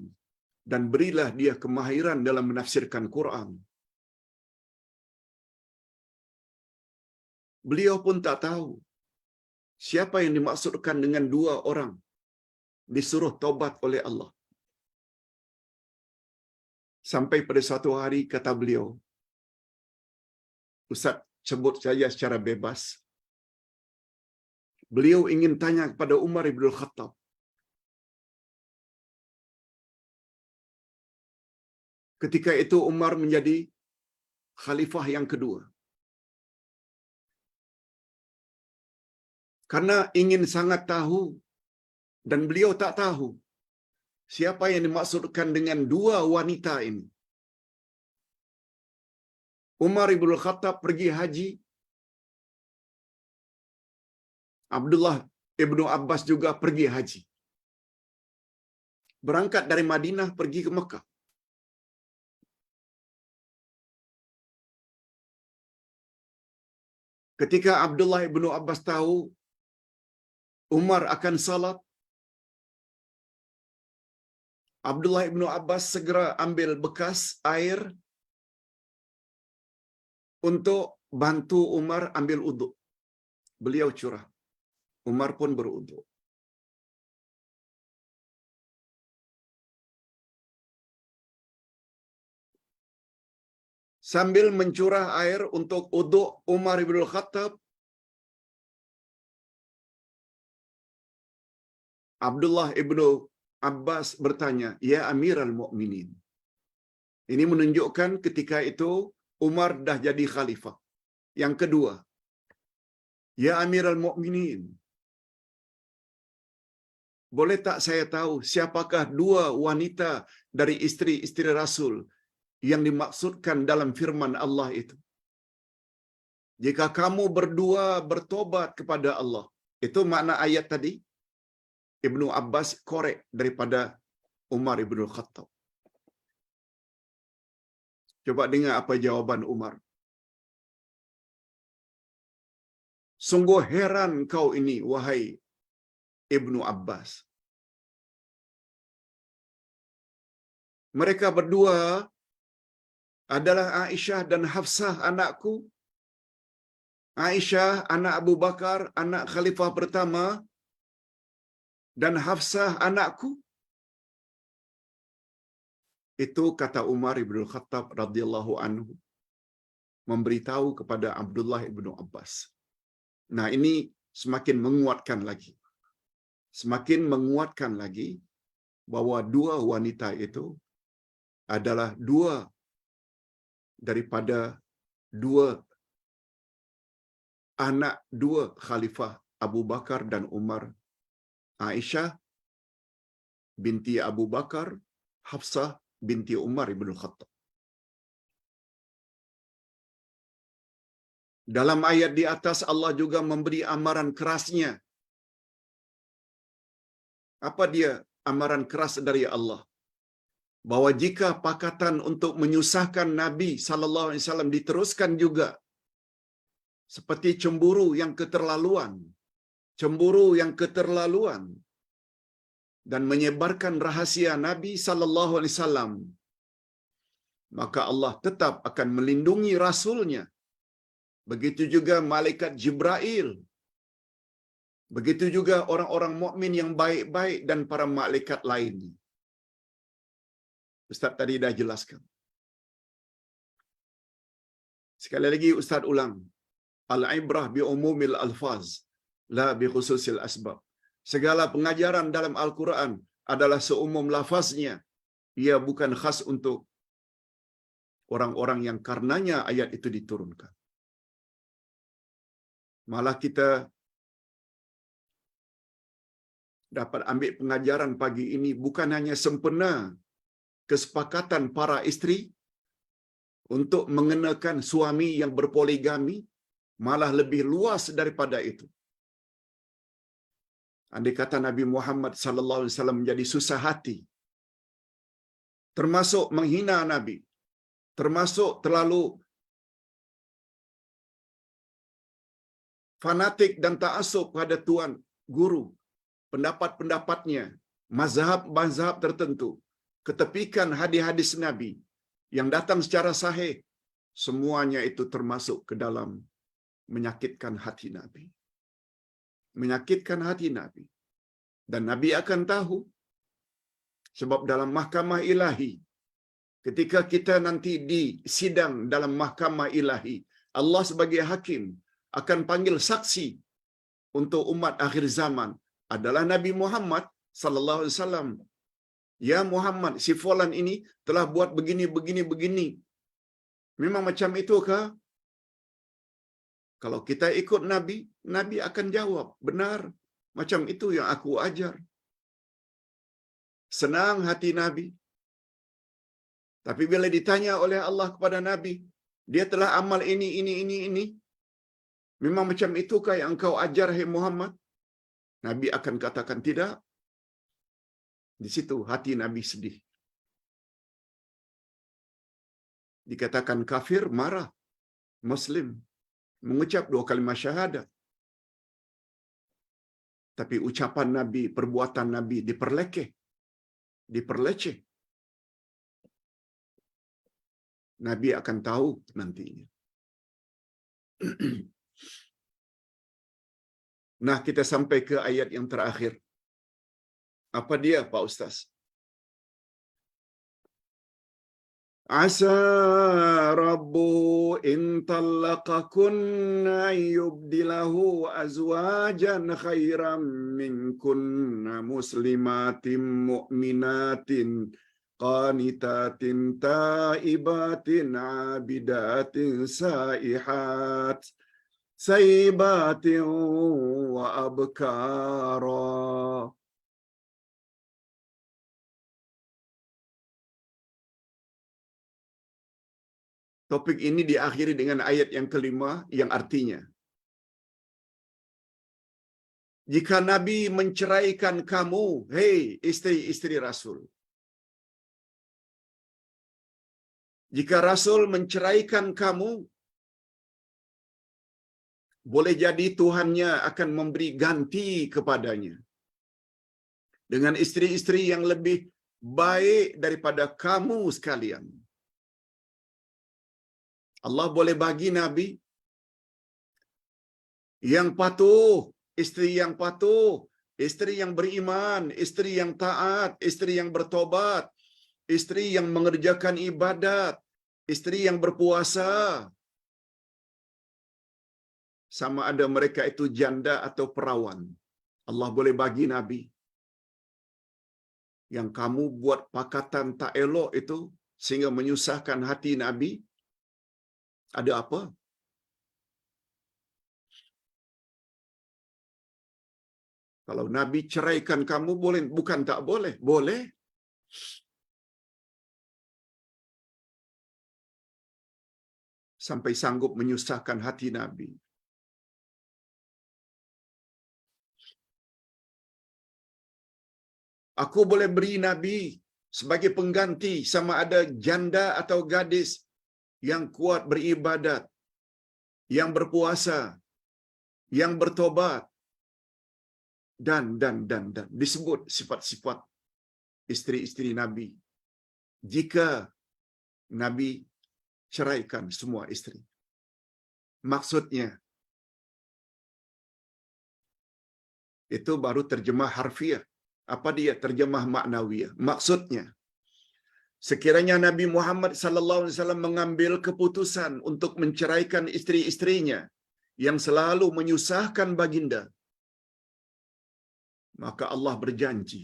Dan berilah dia kemahiran dalam menafsirkan Quran. Beliau pun tak tahu siapa yang dimaksudkan dengan dua orang disuruh taubat oleh Allah. Sampai pada suatu hari kata beliau, Ustaz sebut saja secara bebas, beliau ingin tanya kepada Umar ibn Khattab. Ketika itu Umar menjadi khalifah yang kedua. Karena ingin sangat tahu, dan beliau tak tahu siapa yang dimaksudkan dengan dua wanita ini. Umar ibn Khattab pergi haji. Abdullah ibnu Abbas juga pergi haji. Berangkat dari Madinah pergi ke Mekah. Ketika Abdullah ibnu Abbas tahu Umar akan salat, Abdullah ibnu Abbas segera ambil bekas air untuk bantu Umar ambil uduk. Beliau curah. Umar pun beruduk. Sambil mencurah air untuk uduk Umar ibn Khattab, Abdullah ibnu Abbas bertanya, Ya Amiral Mu'minin. Ini menunjukkan ketika itu Umar dah jadi khalifah. Yang kedua, Ya Amiral Mu'minin, boleh tak saya tahu siapakah dua wanita dari isteri-isteri Rasul yang dimaksudkan dalam firman Allah itu? Jika kamu berdua bertobat kepada Allah. Itu makna ayat tadi. Ibnu Abbas korek daripada Umar ibn Khattab. Coba dengar apa jawaban Umar. Sungguh heran kau ini, wahai Ibnu Abbas. Mereka berdua adalah Aisyah dan Hafsah anakku. Aisyah anak Abu Bakar, anak khalifah pertama, dan Hafsah anakku. Itu kata Umar ibn Khattab radhiyallahu anhu. memberitahu kepada Abdullah ibnu Abbas. Nah, ini semakin menguatkan lagi. Semakin menguatkan lagi bahwa dua wanita itu adalah dua daripada dua anak dua khalifah Abu Bakar dan Umar. Aisyah binti Abu Bakar, Hafsah binti Umar ibn Khattab. Dalam ayat di atas Allah juga memberi amaran kerasnya. Apa dia amaran keras dari Allah? Bahwa jika pakatan untuk menyusahkan Nabi sallallahu alaihi wasallam diteruskan juga, seperti cemburu yang keterlaluan, dan menyebarkan rahasia Nabi sallallahu alaihi wasallam, maka Allah tetap akan melindungi rasulnya. Begitu juga malaikat Jibril. Begitu juga orang-orang mukmin yang baik-baik dan para malaikat lainnya. Ustaz tadi dah jelaskan. Sekali lagi Ustaz ulang. Al-ibrah bi umumil alfaz, la bi khususil asbab. Segala pengajaran dalam Al-Quran adalah seumum lafaznya. Ia bukan khas untuk orang-orang yang karenanya ayat itu diturunkan. Malah kita dapat ambil pengajaran pagi ini bukan hanya sempena kesepakatan para isteri untuk mengenakan suami yang berpoligami, malah lebih luas daripada itu. Andai kata Nabi Muhammad sallallahu alaihi wasallam menjadi susah hati, termasuk menghina Nabi, termasuk terlalu fanatik dan ta'assub pada tuan guru, pendapat-pendapatnya, mazhab-mazhab tertentu, ketepikan hadis-hadis Nabi yang datang secara sahih, semuanya itu termasuk ke dalam menyakitkan hati Nabi. Menyakitkan hati Nabi. Dan Nabi akan tahu, sebab dalam mahkamah ilahi, ketika kita nanti disidang dalam mahkamah ilahi, Allah sebagai hakim akan panggil saksi untuk umat akhir zaman adalah Nabi Muhammad sallallahu alaihi wasallam. Ya Muhammad, si fulan ini telah buat begini. Memang macam itu kah? Kalau kita ikut Nabi, Nabi akan jawab, benar, macam itu yang aku ajar. Senang hati Nabi. Tapi bila ditanya oleh Allah kepada Nabi, dia telah amal ini. Memang macam itukah yang engkau ajar, hai Muhammad? Nabi akan katakan tidak. Di situ hati Nabi sedih. Dikatakan kafir, marah. Muslim mengucap 2 kalimat syahadat. Tapi ucapan Nabi, perbuatan Nabi diperleceh. Nabi akan tahu nantinya. Nah, kita sampai ke ayat yang terakhir. Apa dia, Pak Ustaz? Asa rabbu in talaqakunna yubdilahu azwajan khairam minkunna muslimatin mu'minatin qanitatin taibatin abidatin saihat saibatin wa abkara. Topik ini diakhiri dengan ayat yang kelima yang artinya, jika Nabi menceraikan kamu, hei istri-istri Rasul. Jika Rasul menceraikan kamu, boleh jadi Tuhannya akan memberi ganti kepadanya dengan istri-istri yang lebih baik daripada kamu sekalian. Allah boleh bagi Nabi yang patuh, istri yang patuh, istri yang beriman, istri yang taat, istri yang bertobat, istri yang mengerjakan ibadat, istri yang berpuasa. sama ada mereka itu janda atau perawan. Allah boleh bagi Nabi. Yang kamu buat pakatan tak elok itu sehingga menyusahkan hati Nabi, ada apa? Kalau Nabi ceraikan kamu boleh, bukan tak boleh. Boleh. Sampai sanggup menyusahkan hati Nabi. Aku boleh beri Nabi sebagai pengganti sama ada janda atau gadis yang kuat beribadat, yang berpuasa, yang bertobat, dan. Disebut sifat-sifat isteri-isteri Nabi. Jika Nabi ceraikan semua isteri. Maksudnya, itu baru terjemah harfiah. Apa dia terjemah maknawiyah? Maksudnya, sekiranya Nabi Muhammad sallallahu alaihi wasallam mengambil keputusan untuk menceraikan isteri-istrinya yang selalu menyusahkan baginda, maka Allah berjanji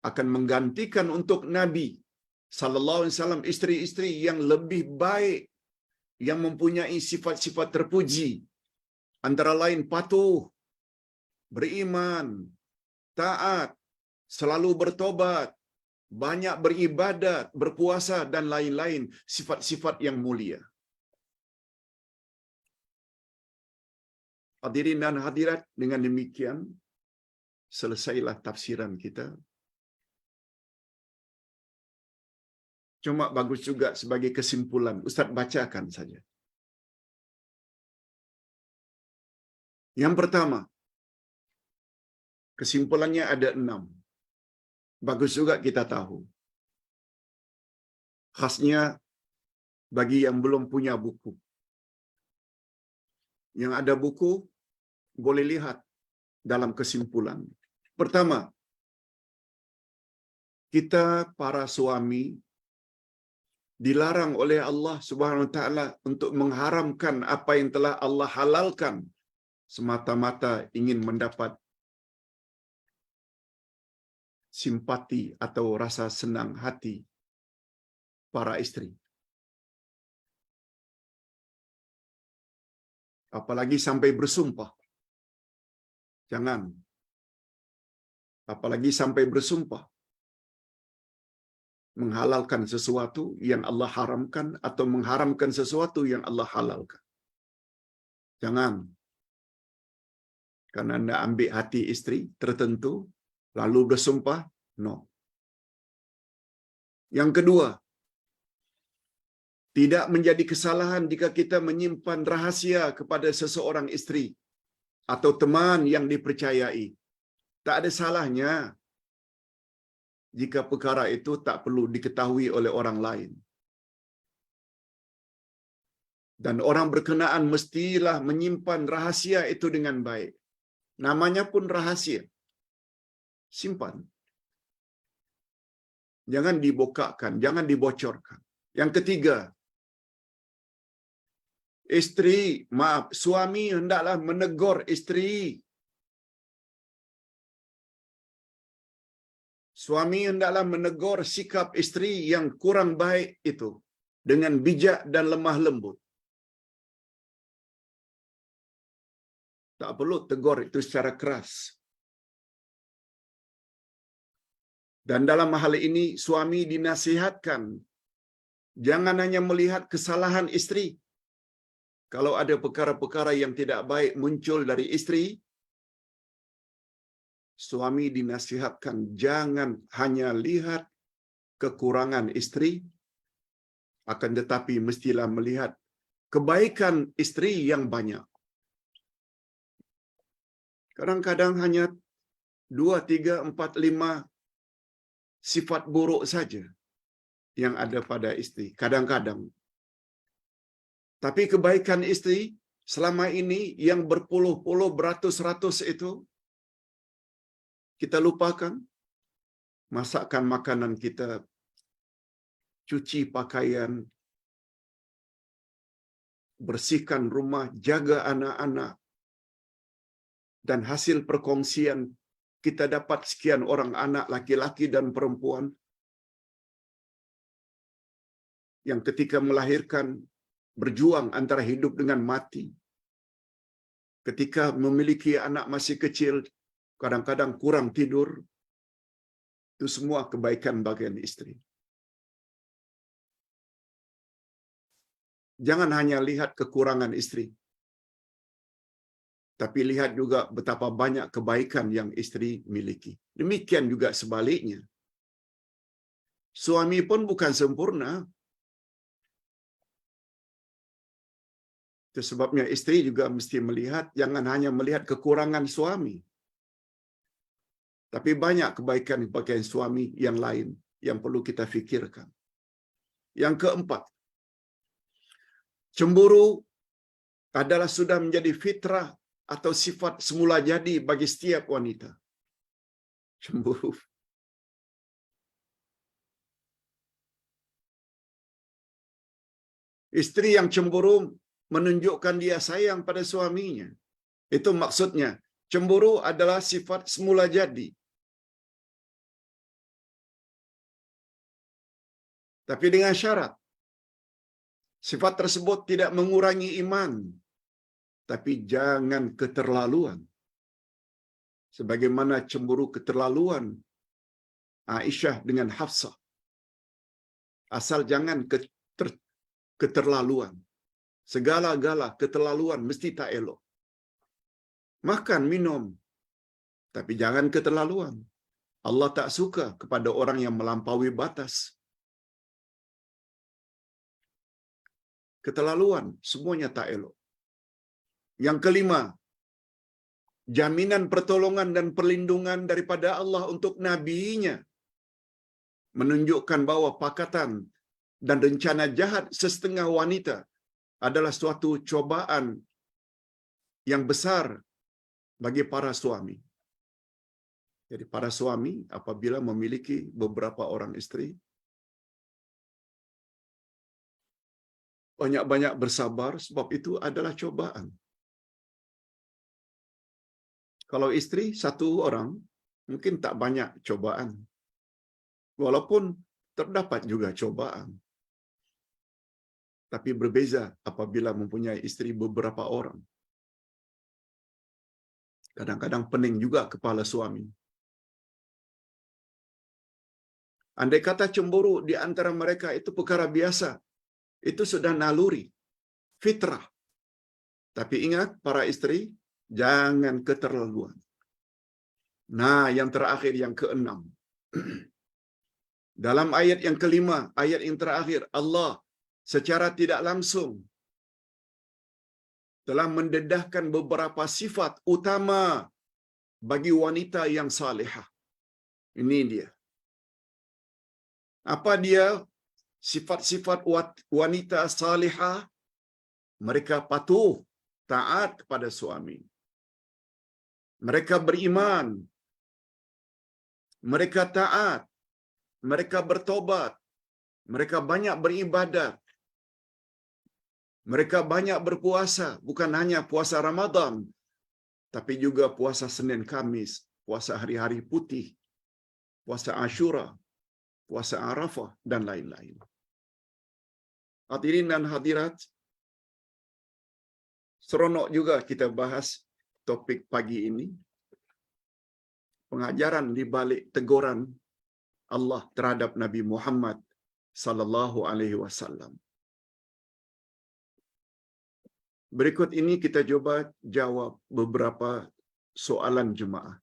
akan menggantikan untuk Nabi sallallahu alaihi wasallam isteri-isteri yang lebih baik, yang mempunyai sifat-sifat terpuji, antara lain patuh, beriman, taat, selalu bertobat, banyak beribadat, berpuasa, dan lain-lain sifat-sifat yang mulia. Hadirin dan hadirat, dengan demikian selesailah tafsiran kita. Cuma bagus juga sebagai kesimpulan, Ustaz bacakan saja. Yang pertama, kesimpulannya ada 6. Bagus juga kita tahu. Khasnya bagi yang belum punya buku. Yang ada buku, boleh lihat dalam kesimpulan. Pertama, kita para suami dilarang oleh Allah Subhanahu wa taala untuk mengharamkan apa yang telah Allah halalkan semata-mata ingin mendapat simpati atau rasa senang hati para istri. Apalagi sampai bersumpah. Jangan. Apalagi sampai bersumpah menghalalkan sesuatu yang Allah haramkan atau mengharamkan sesuatu yang Allah halalkan. Jangan. Karena anda ambil hati istri tertentu, lalu bersumpah, no. Yang kedua, tidak menjadi kesalahan jika kita menyimpan rahasia kepada seseorang istri atau teman yang dipercayai. Tak ada salahnya jika perkara itu tak perlu diketahui oleh orang lain. Dan orang berkenaan mestilah menyimpan rahasia itu dengan baik. Namanya pun rahasia. Simpan. Jangan dibokakkan, jangan dibocorkan. Yang ketiga, suami hendaklah menegur isteri. Suami hendaklah menegur sikap isteri yang kurang baik itu dengan bijak dan lemah lembut. Tak perlu tegur itu secara keras. Dan dalam hal ini suami dinasihatkan jangan hanya melihat kesalahan isteri. Kalau ada perkara-perkara yang tidak baik muncul dari isteri, suami dinasihatkan jangan hanya lihat kekurangan isteri, akan tetapi mestilah melihat kebaikan isteri yang banyak. Kadang-kadang hanya 2, 3, 4, 5 sifat buruk saja yang ada pada isteri. Kadang-kadang. Tapi kebaikan isteri selama ini yang berpuluh-puluh, beratus-ratus itu kita lupakan. Masakkan makanan kita, cuci pakaian, bersihkan rumah, jaga anak-anak, dan hasil perkongsian kita dapat sekian orang anak laki-laki dan perempuan yang ketika melahirkan berjuang antara hidup dengan mati. Ketika memiliki anak masih kecil, kadang-kadang kurang tidur. Itu semua kebaikan bagian istri. Jangan hanya lihat kekurangan istri, tapi lihat juga betapa banyak kebaikan yang istri miliki. Demikian juga sebaliknya. Suami pun bukan sempurna. Itu sebabnya istri juga mesti melihat, jangan hanya melihat kekurangan suami, tapi banyak kebaikan suami yang lain yang perlu kita fikirkan. Yang keempat, cemburu adalah sudah menjadi fitrah atau sifat semula jadi bagi setiap wanita. Cemburu. Istri yang cemburu menunjukkan dia sayang pada suaminya. Itu maksudnya. Cemburu adalah sifat semula jadi. Tapi dengan syarat. Sifat tersebut tidak mengurangi iman. Tapi jangan keterlaluan. Sebagaimana cemburu keterlaluan Aisyah dengan Hafsah. Asal jangan keterlaluan. Segala-gala keterlaluan mesti tak elok. Makan, minum. Tapi jangan keterlaluan. Allah tak suka kepada orang yang melampaui batas. Keterlaluan, semuanya tak elok. Yang kelima, jaminan pertolongan dan perlindungan daripada Allah untuk nabinya menunjukkan bahwa pakatan dan rencana jahat sesetengah wanita adalah suatu cobaan yang besar bagi para suami. Jadi para suami apabila memiliki beberapa orang istri, banyak-banyak bersabar sebab itu adalah cobaan. Kalau istri satu orang, mungkin tak banyak cobaan. Walaupun terdapat juga cobaan. Tapi berbeza apabila mempunyai istri beberapa orang. Kadang-kadang pening juga kepala suami. Andai kata cemburu di antara mereka itu perkara biasa, itu sudah naluri, fitrah. Tapi ingat para istri, jangan keterlaluan. Nah, yang terakhir, yang keenam. Dalam ayat yang kelima, ayat yang terakhir, Allah secara tidak langsung telah mendedahkan beberapa sifat utama bagi wanita yang salihah. Ini dia. Apa dia sifat-sifat wanita salihah? Mereka patuh, taat kepada suami. Mereka beriman. Mereka taat. Mereka bertobat. Mereka banyak beribadat. Mereka banyak berpuasa, bukan hanya puasa Ramadan, tapi juga puasa Senin Kamis, puasa hari-hari putih, puasa Ashura, puasa Arafah, dan lain-lain. Hadirin dan hadirat, seronok juga kita bahas topik pagi ini. Pengajaran di balik teguran Allah terhadap Nabi Muhammad sallallahu alaihi wasallam. Berikut ini kita coba jawab beberapa soalan jemaah.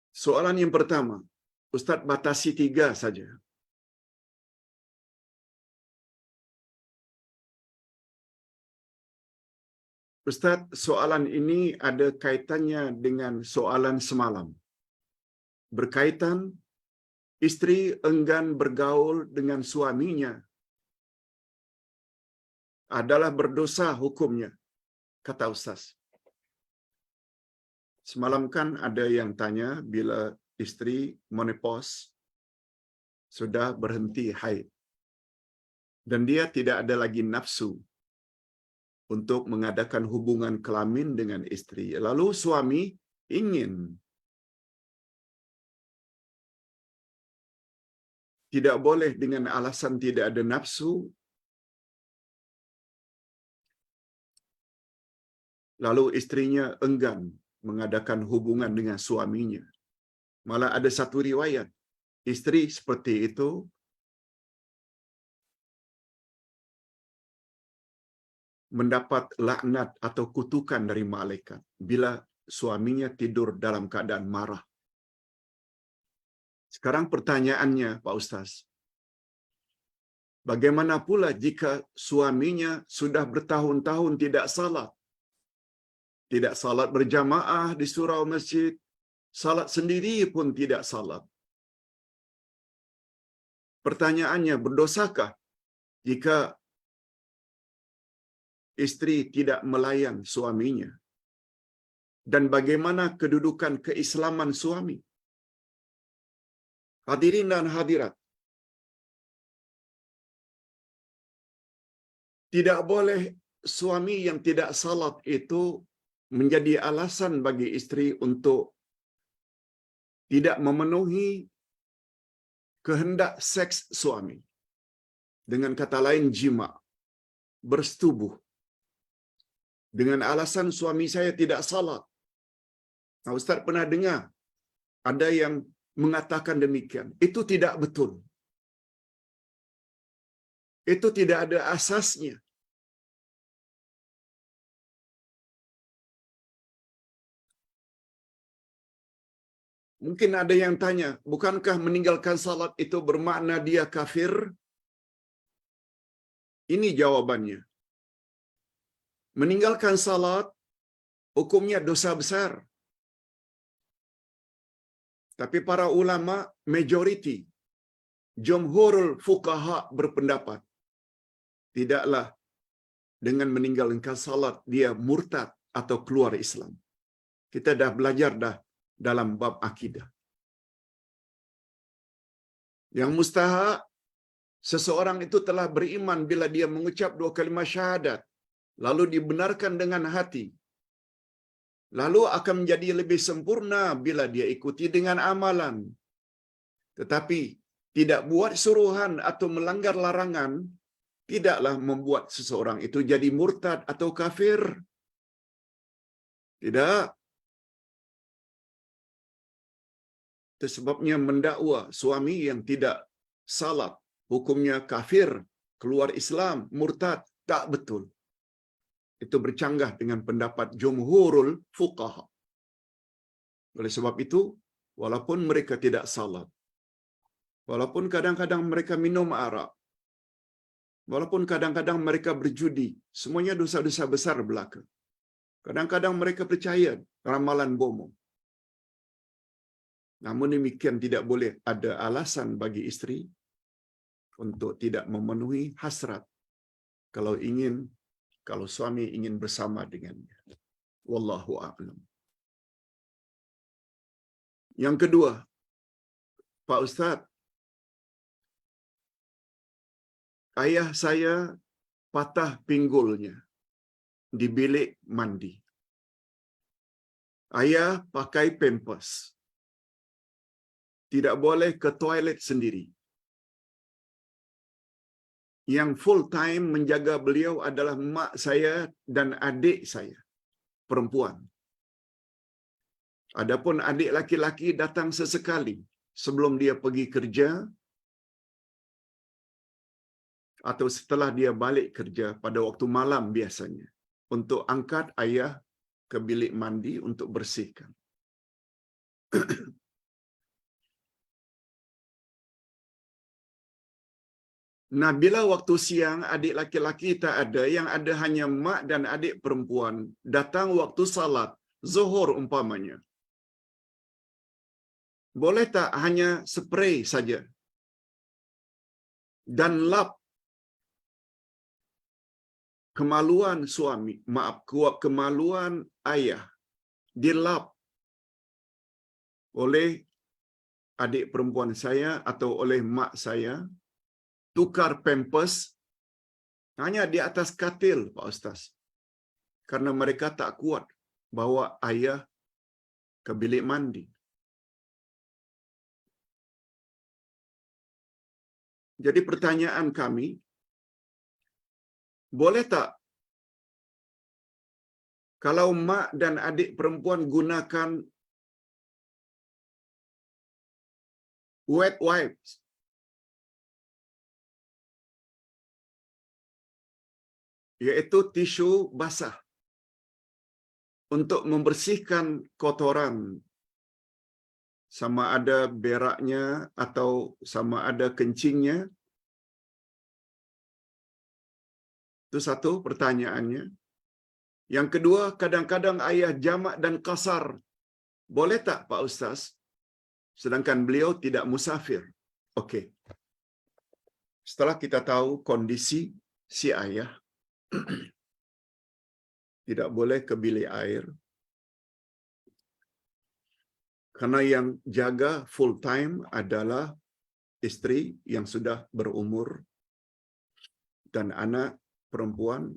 Soalan yang pertama, Ustaz batasi 3 saja. Ustaz, soalan ini ada kaitannya dengan soalan semalam. Berkaitan istri enggan bergaul dengan suaminya adalah berdosa hukumnya, kata Ustaz. Semalam kan ada yang tanya bila istri menopause sudah berhenti haid. dan dia tidak ada lagi nafsu untuk mengadakan hubungan kelamin dengan istri. Lalu suami ingin tidak boleh dengan alasan tidak ada nafsu, lalu istrinya enggan mengadakan hubungan dengan suaminya. Malah ada satu riwayat, istri seperti itu mendapat laknat atau kutukan dari malaikat bila suaminya tidur dalam keadaan marah. Sekarang pertanyaannya, Pak Ustaz, bagaimana pula jika suaminya sudah bertahun-tahun tidak salat? Tidak salat berjamaah di surau masjid, salat sendiri pun tidak salat. Pertanyaannya, berdosakah jika istri tidak melayan suaminya? Dan bagaimana kedudukan keislaman suami? Hadirin dan hadirat, tidak boleh suami yang tidak salat itu menjadi alasan bagi istri untuk tidak memenuhi kehendak seks suami. Dengan kata lain, jima, bersetubuh. Dengan alasan suami saya tidak salat. Nah, Ustaz pernah dengar ada yang mengatakan demikian. Itu tidak betul. Itu tidak ada asasnya. Mungkin ada yang tanya, bukankah meninggalkan salat itu bermakna dia kafir? Ini jawabannya. Meninggalkan salat hukumnya dosa besar. Tapi para ulama majoriti, jumhurul fuqaha berpendapat tidaklah dengan meninggalkan salat dia murtad atau keluar Islam. Kita dah belajar dah dalam bab akidah. Yang mustahak, seseorang itu telah beriman bila dia mengucap 2 kalimat syahadat, lalu dibenarkan dengan hati. Lalu akan menjadi lebih sempurna bila dia ikuti dengan amalan. Tetapi tidak buat suruhan atau melanggar larangan, tidaklah membuat seseorang itu jadi murtad atau kafir. Tidak. Itu sebabnya mendakwa suami yang tidak salat, hukumnya kafir, keluar Islam, murtad, tak betul. Itu bercanggah dengan pendapat jumhurul fuqaha. Oleh sebab itu, walaupun mereka tidak salat, walaupun kadang-kadang mereka minum arak, walaupun kadang-kadang mereka berjudi, semuanya dosa-dosa besar belaka. Kadang-kadang mereka percaya ramalan bomo. Namun demikian tidak boleh ada alasan bagi isteri untuk tidak memenuhi hasrat kalau suami ingin bersama dengannya. Wallahu a'lam. Yang kedua, Pak Ustaz, ayah saya patah pinggulnya di bilik mandi. Ayah pakai pampers. Tidak boleh ke toilet sendiri. Yang full time menjaga beliau adalah mak saya dan adik saya, perempuan. Adapun adik laki-laki datang sesekali sebelum dia pergi kerja atau setelah dia balik kerja pada waktu malam biasanya untuk angkat ayah ke bilik mandi untuk bersihkan. Nah, bila waktu siang adik laki-laki tak ada, yang ada hanya mak dan adik perempuan, datang waktu salat, zuhur umpamanya. Boleh tak hanya spray saja dan lap kemaluan suami, kemaluan ayah, dilap oleh adik perempuan saya atau oleh mak saya, tukar pampers Hanya di atas katil, Pak Ustaz. Karena mereka tak kuat bawa ayah ke bilik mandi. Jadi pertanyaan kami, boleh tak kalau mak dan adik perempuan gunakan wet wipes, yaitu tisu basah, untuk membersihkan kotoran, sama ada beraknya atau sama ada kencingnya? Itu satu pertanyaannya. Yang kedua, kadang-kadang ayah jamak dan kasar. Boleh tak Pak Ustaz? Sedangkan beliau tidak musafir. Okey. Setelah kita tahu kondisi si ayah, tidak boleh ke bilik air, karena yang jaga full time adalah isteri yang sudah berumur dan anak perempuan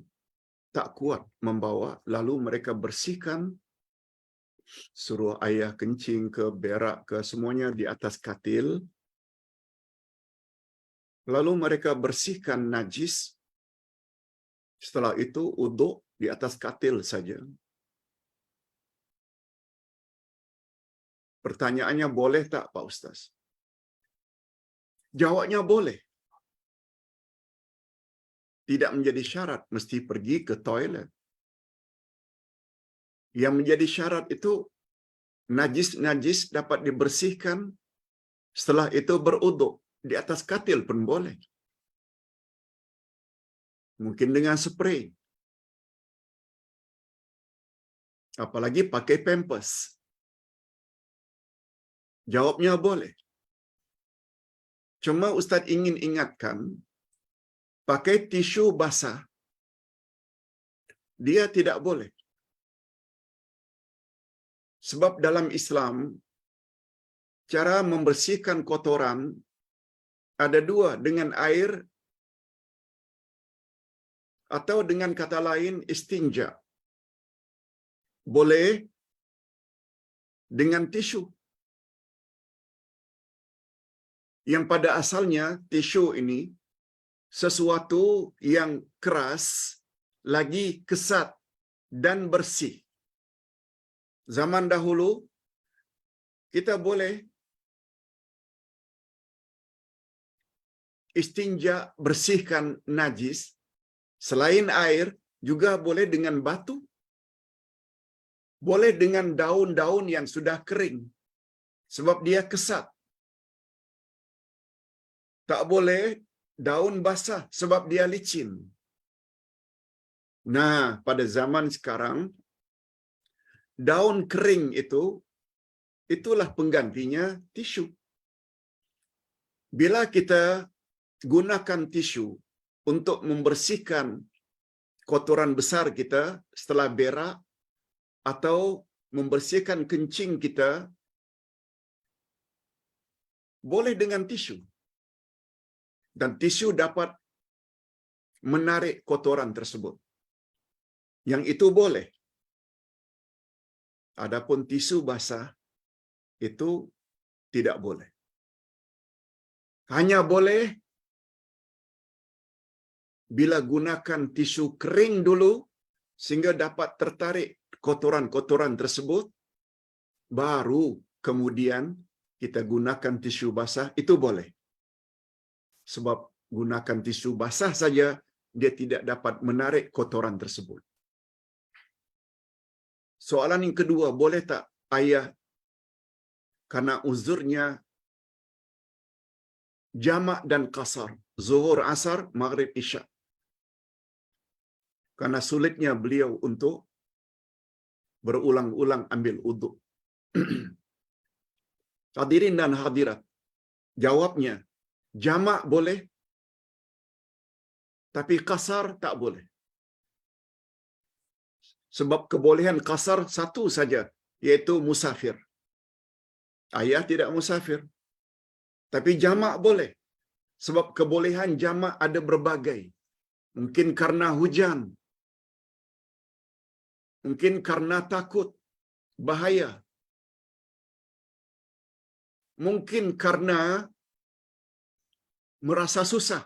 tak kuat membawa, lalu mereka bersihkan, suruh ayah kencing ke, berak ke, semuanya di atas katil, lalu mereka bersihkan najis, setelah itu uduk di atas katil saja. Pertanyaannya, boleh tak Pak Ustaz? Jawabnya boleh. Tidak menjadi syarat mesti pergi ke toilet. Yang menjadi syarat itu najis-najis dapat dibersihkan, setelah itu beruduk di atas katil pun boleh. Mungkin dengan spray. Apalagi pakai pampers. Jawabnya boleh. Cuma Ustaz ingin ingatkan, pakai tisu basah, dia tidak boleh. Sebab dalam Islam, cara membersihkan kotoran ada dua, dengan air atau dengan kata lain istinja. Boleh dengan tisu. Yang pada asalnya tisu ini sesuatu yang keras, lagi kesat dan bersih. Zaman dahulu kita boleh istinja, bersihkan najis, selain air juga boleh dengan batu, boleh dengan daun-daun yang sudah kering sebab dia kesat. Tak boleh daun basah sebab dia licin. Nah, pada zaman sekarang daun kering itulah penggantinya tisu. Bila kita gunakan tisu untuk membersihkan kotoran besar kita setelah berak atau membersihkan kencing kita, boleh dengan tisu. Dan tisu dapat menarik kotoran tersebut. Yang itu boleh. Adapun tisu basah itu tidak boleh. Hanya boleh bila gunakan tisu kering dulu sehingga dapat tertarik kotoran-kotoran tersebut, baru kemudian kita gunakan tisu basah, itu boleh. Sebab gunakan tisu basah saja, dia tidak dapat menarik kotoran tersebut. Soalan yang kedua, boleh tak ayah karena uzurnya jamak dan qasar, zuhur, asar, maghrib, isya, karena sulitnya beliau untuk berulang-ulang ambil uduk. Hadirin dan hadirat, jawabnya, jamak boleh, tapi qasar tak boleh. Sebab kebolehan qasar satu saja, yaitu musafir. Ayah tidak musafir. Tapi jamak boleh. Sebab kebolehan jamak ada berbagai. mungkin karena hujan, mungkin karena takut bahaya, mungkin karena merasa susah.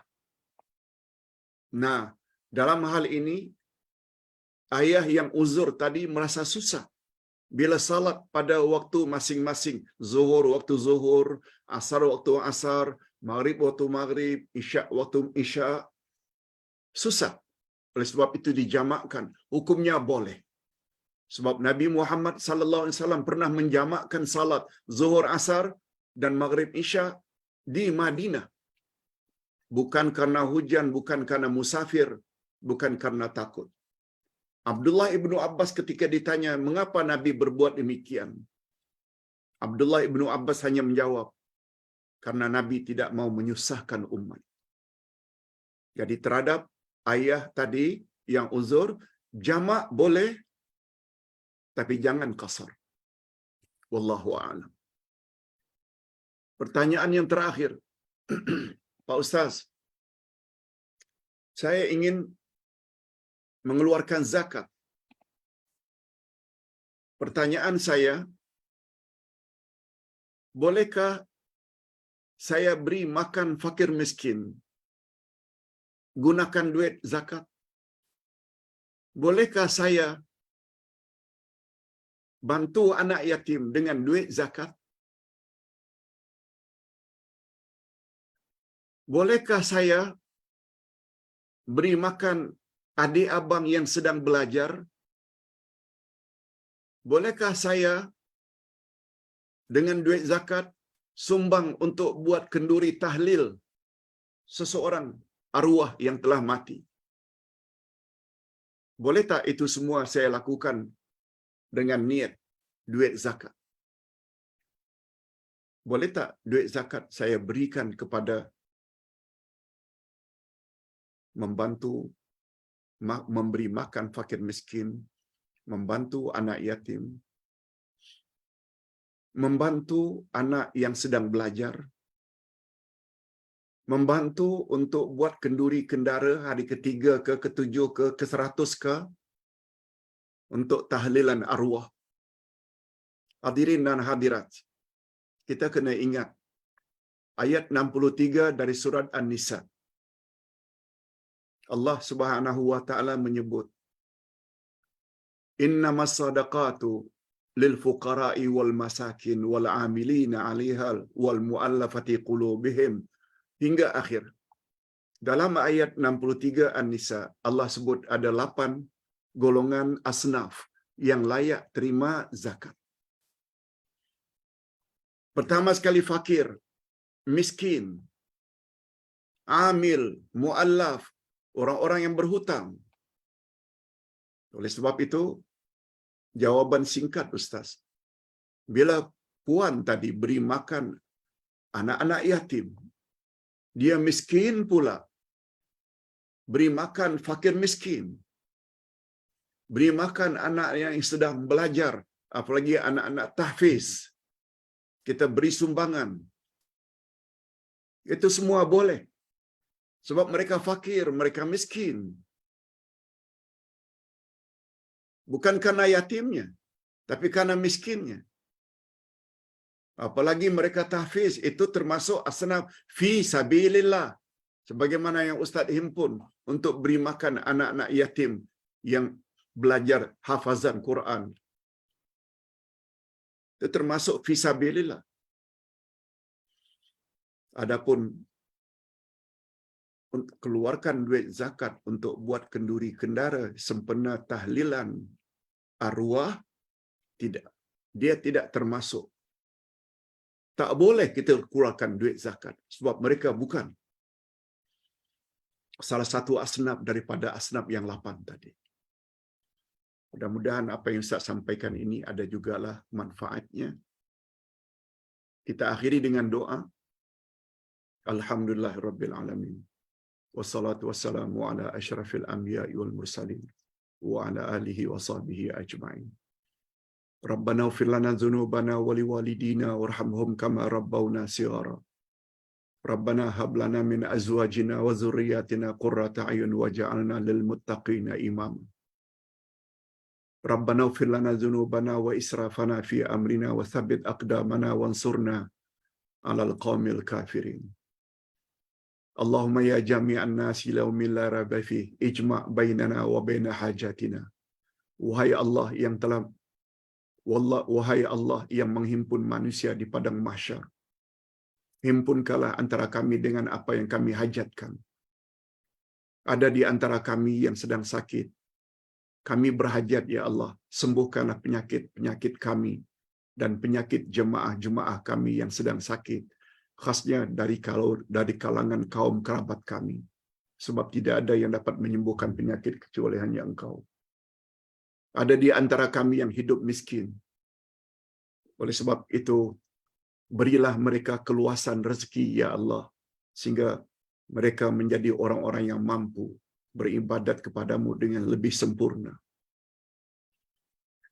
Nah, dalam hal ini ayah yang uzur tadi merasa susah bila salat pada waktu masing-masing, zuhur waktu zuhur, asar waktu asar, maghrib waktu maghrib, isya waktu isya, susah. Oleh sebab itu dijamakkan, hukumnya boleh. Sebab Nabi Muhammad sallallahu alaihi wasallam pernah menjamakkan salat zuhur asar dan maghrib isya di Madinah. Bukan karena hujan, bukan karena musafir, bukan karena takut. Abdullah ibnu Abbas ketika ditanya mengapa Nabi berbuat demikian, Abdullah ibnu Abbas hanya menjawab, karena Nabi tidak mau menyusahkan umat. Jadi terhadap ayah tadi yang uzur, jamak boleh, tapi jangan qasar. Wallahu a'lam. Pertanyaan yang terakhir, Pak Ustaz, saya ingin mengeluarkan zakat. Pertanyaan saya, bolehkah saya beri makan fakir miskin? Gunakan duit zakat. Bolehkah saya bantu anak yatim dengan duit zakat? Bolehkah saya beri makan adik abang yang sedang belajar? Bolehkah saya dengan duit zakat sumbang untuk buat kenduri tahlil seseorang arwah yang telah mati? Boleh tak itu semua saya lakukan dengan niat duit zakat? Boleh tak duit zakat saya berikan kepada membantu memberi makan fakir miskin, membantu anak yatim, membantu anak yang sedang belajar, membantu untuk buat kenduri kendara hari ketiga ke, ketujuh ke, ke-100 ke, untuk tahlilan arwah. Hadirin dan hadirat, kita kena ingat ayat 63 dari surat An-Nisa. Allah Subhanahu wa taala menyebut, innamas sadaqatu lil fuqara'i wal masakin wal 'amilina 'alaiha wal mu'allafati qulubihim, hingga akhir. Dalam ayat 63 An-Nisa, Allah sebut ada 8 golongan asnaf yang layak terima zakat. Pertama sekali fakir, miskin, amil, mu'allaf, orang-orang yang berhutang. Oleh sebab itu, jawaban singkat Ustaz, bila puan tadi beri makan anak-anak yatim, dia miskin pula, beri makan fakir miskin, beri makan anak yang sedang belajar, apalagi anak-anak tahfiz, kita beri sumbangan, itu semua boleh. Sebab mereka fakir, mereka miskin. Bukan karena yatimnya, tapi karena miskinnya. Apalagi mereka tahfiz, itu termasuk asnaf fi sabilillah. Sebagaimana yang Ustaz himpun untuk beri makan anak-anak yatim yang belajar hafazan Quran. Itu termasuk fi sabilillah. Adapun keluarkan duit zakat untuk buat kenduri kendara sempena tahlilan arwah, tidak. Dia tidak termasuk. Tak boleh kita keluarkan duit zakat sebab mereka bukan salah satu asnaf daripada asnaf yang 8 tadi. Mudah-mudahan apa yang Ustaz sampaikan ini ada jugalah manfaatnya. Kita akhiri dengan doa. Alhamdulillahirabbil alamin. Wassalatu wassalamu ala asyrafil anbiya'i wal mursalin wa ala alihi wa sahbihi ajma'in. Rabbana ighfir lana dzunubana wa liwalidina warhamhum kama rabbawna shighara. Rabbana hab lana min azwajina wa dhurriyyatina qurrata a'yun waj'alna lil muttaqina imama. Rabbana ighfir lana dhunubana wa israfana fi amrina wa thabbit aqdamana wansurna 'alal qaumil kafirin. Allahumma ya jami'an nasi laumin la raiba fi ijma' bainana wa baina hajatina. Wahai Allah yang telah wahai Allah yang menghimpun manusia di padang mahsyar, himpunkanlah antara kami dengan apa yang kami hajatkan. Ada di antara kami yang sedang sakit, kami berhajat ya Allah, sembuhkanlah penyakit-penyakit kami dan penyakit jemaah-jemaah kami yang sedang sakit, khasnya dari kalangan kaum kerabat kami, sebab tidak ada yang dapat menyembuhkan penyakit kecuali hanya Engkau. Ada di antara kami yang hidup miskin. Oleh sebab itu, berilah mereka keluasan rezeki ya Allah, sehingga mereka menjadi orang-orang yang mampu beribadat kepadamu dengan lebih sempurna.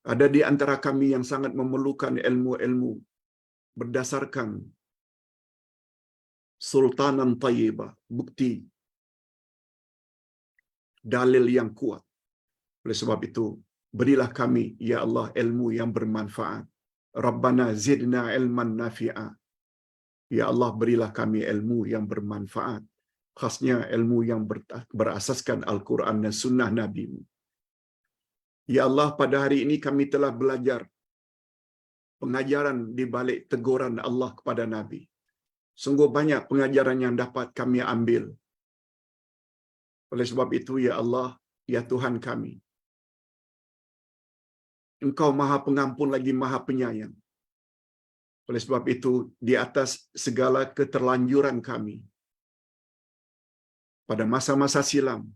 Ada di antara kami yang sangat memerlukan ilmu-ilmu berdasarkan sultanan tayyibah, bukti, dalil yang kuat. Oleh sebab itu, berilah kami ya Allah ilmu yang bermanfaat. Rabbana zidna ilman nafi'a. Ya Allah, berilah kami ilmu yang bermanfaat, khasnya ilmu yang berasaskan Al-Quran dan Sunnah Nabi-Mu. Ya Allah, pada hari ini kami telah belajar pengajaran di balik teguran Allah kepada Nabi. Sungguh banyak pengajaran yang dapat kami ambil. Oleh sebab itu, ya Allah, ya Tuhan kami, Engkau Maha Pengampun lagi Maha Penyayang. Oleh sebab itu, di atas segala keterlanjuran kami pada masa-masa silam,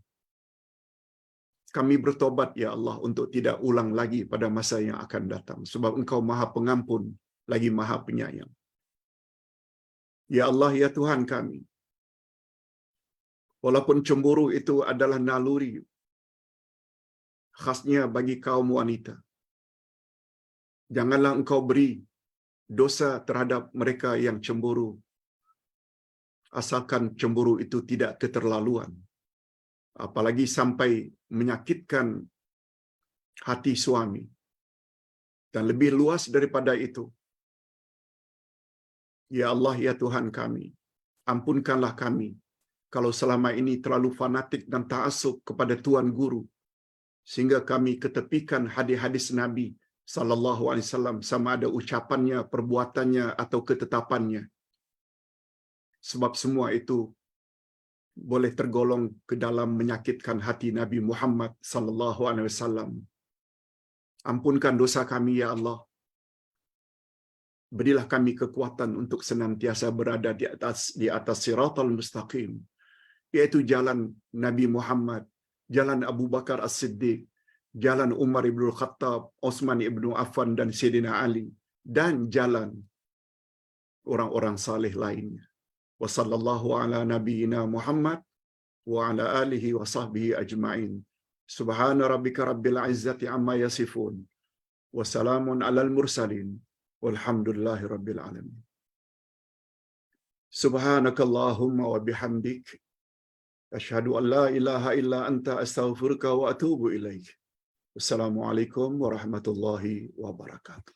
kami bertobat ya Allah untuk tidak ulang lagi pada masa yang akan datang. Sebab Engkau Maha Pengampun lagi Maha Penyayang. Ya Allah, ya Tuhan kami, walaupun cemburu itu adalah naluri khasnya bagi kaum wanita, janganlah Engkau beri dosa terhadap mereka yang cemburu, asalkan cemburu itu tidak keterlaluan, apalagi sampai menyakitkan hati suami. Dan lebih luas daripada itu, ya Allah, ya Tuhan kami, ampunkanlah kami kalau selama ini terlalu fanatik dan ta'assub kepada tuan guru, sehingga kami ketepikan hadis-hadis Nabi sallallahu alaihi wasallam, sama ada ucapannya, perbuatannya atau ketetapannya. Sebab semua itu boleh tergolong ke dalam menyakitkan hati Nabi Muhammad sallallahu alaihi wasallam. Ampunkan dosa kami ya Allah. Berilah kami kekuatan untuk senantiasa berada di atas siratal mustaqim, yaitu jalan Nabi Muhammad, jalan Abu Bakar As-Siddiq, jalan Umar ibn Khattab, Osman ibn Affan dan Sayyidina Ali, dan jalan orang-orang saleh lainnya. Wa sallallahu ala nabiyyina Muhammad wa ala alihi wa sahbihi ajma'in. Subhana rabbika rabbil izzati amma yasifun. Wa salamun alal mursalin. Walhamdulillahi rabbil alamin. Subhanakallahumma wa bihamdik. Asyhadu an la ilaha illa anta astaghfiruka wa atubu ilaik. Assalamualaikum warahmatullahi wabarakatuh.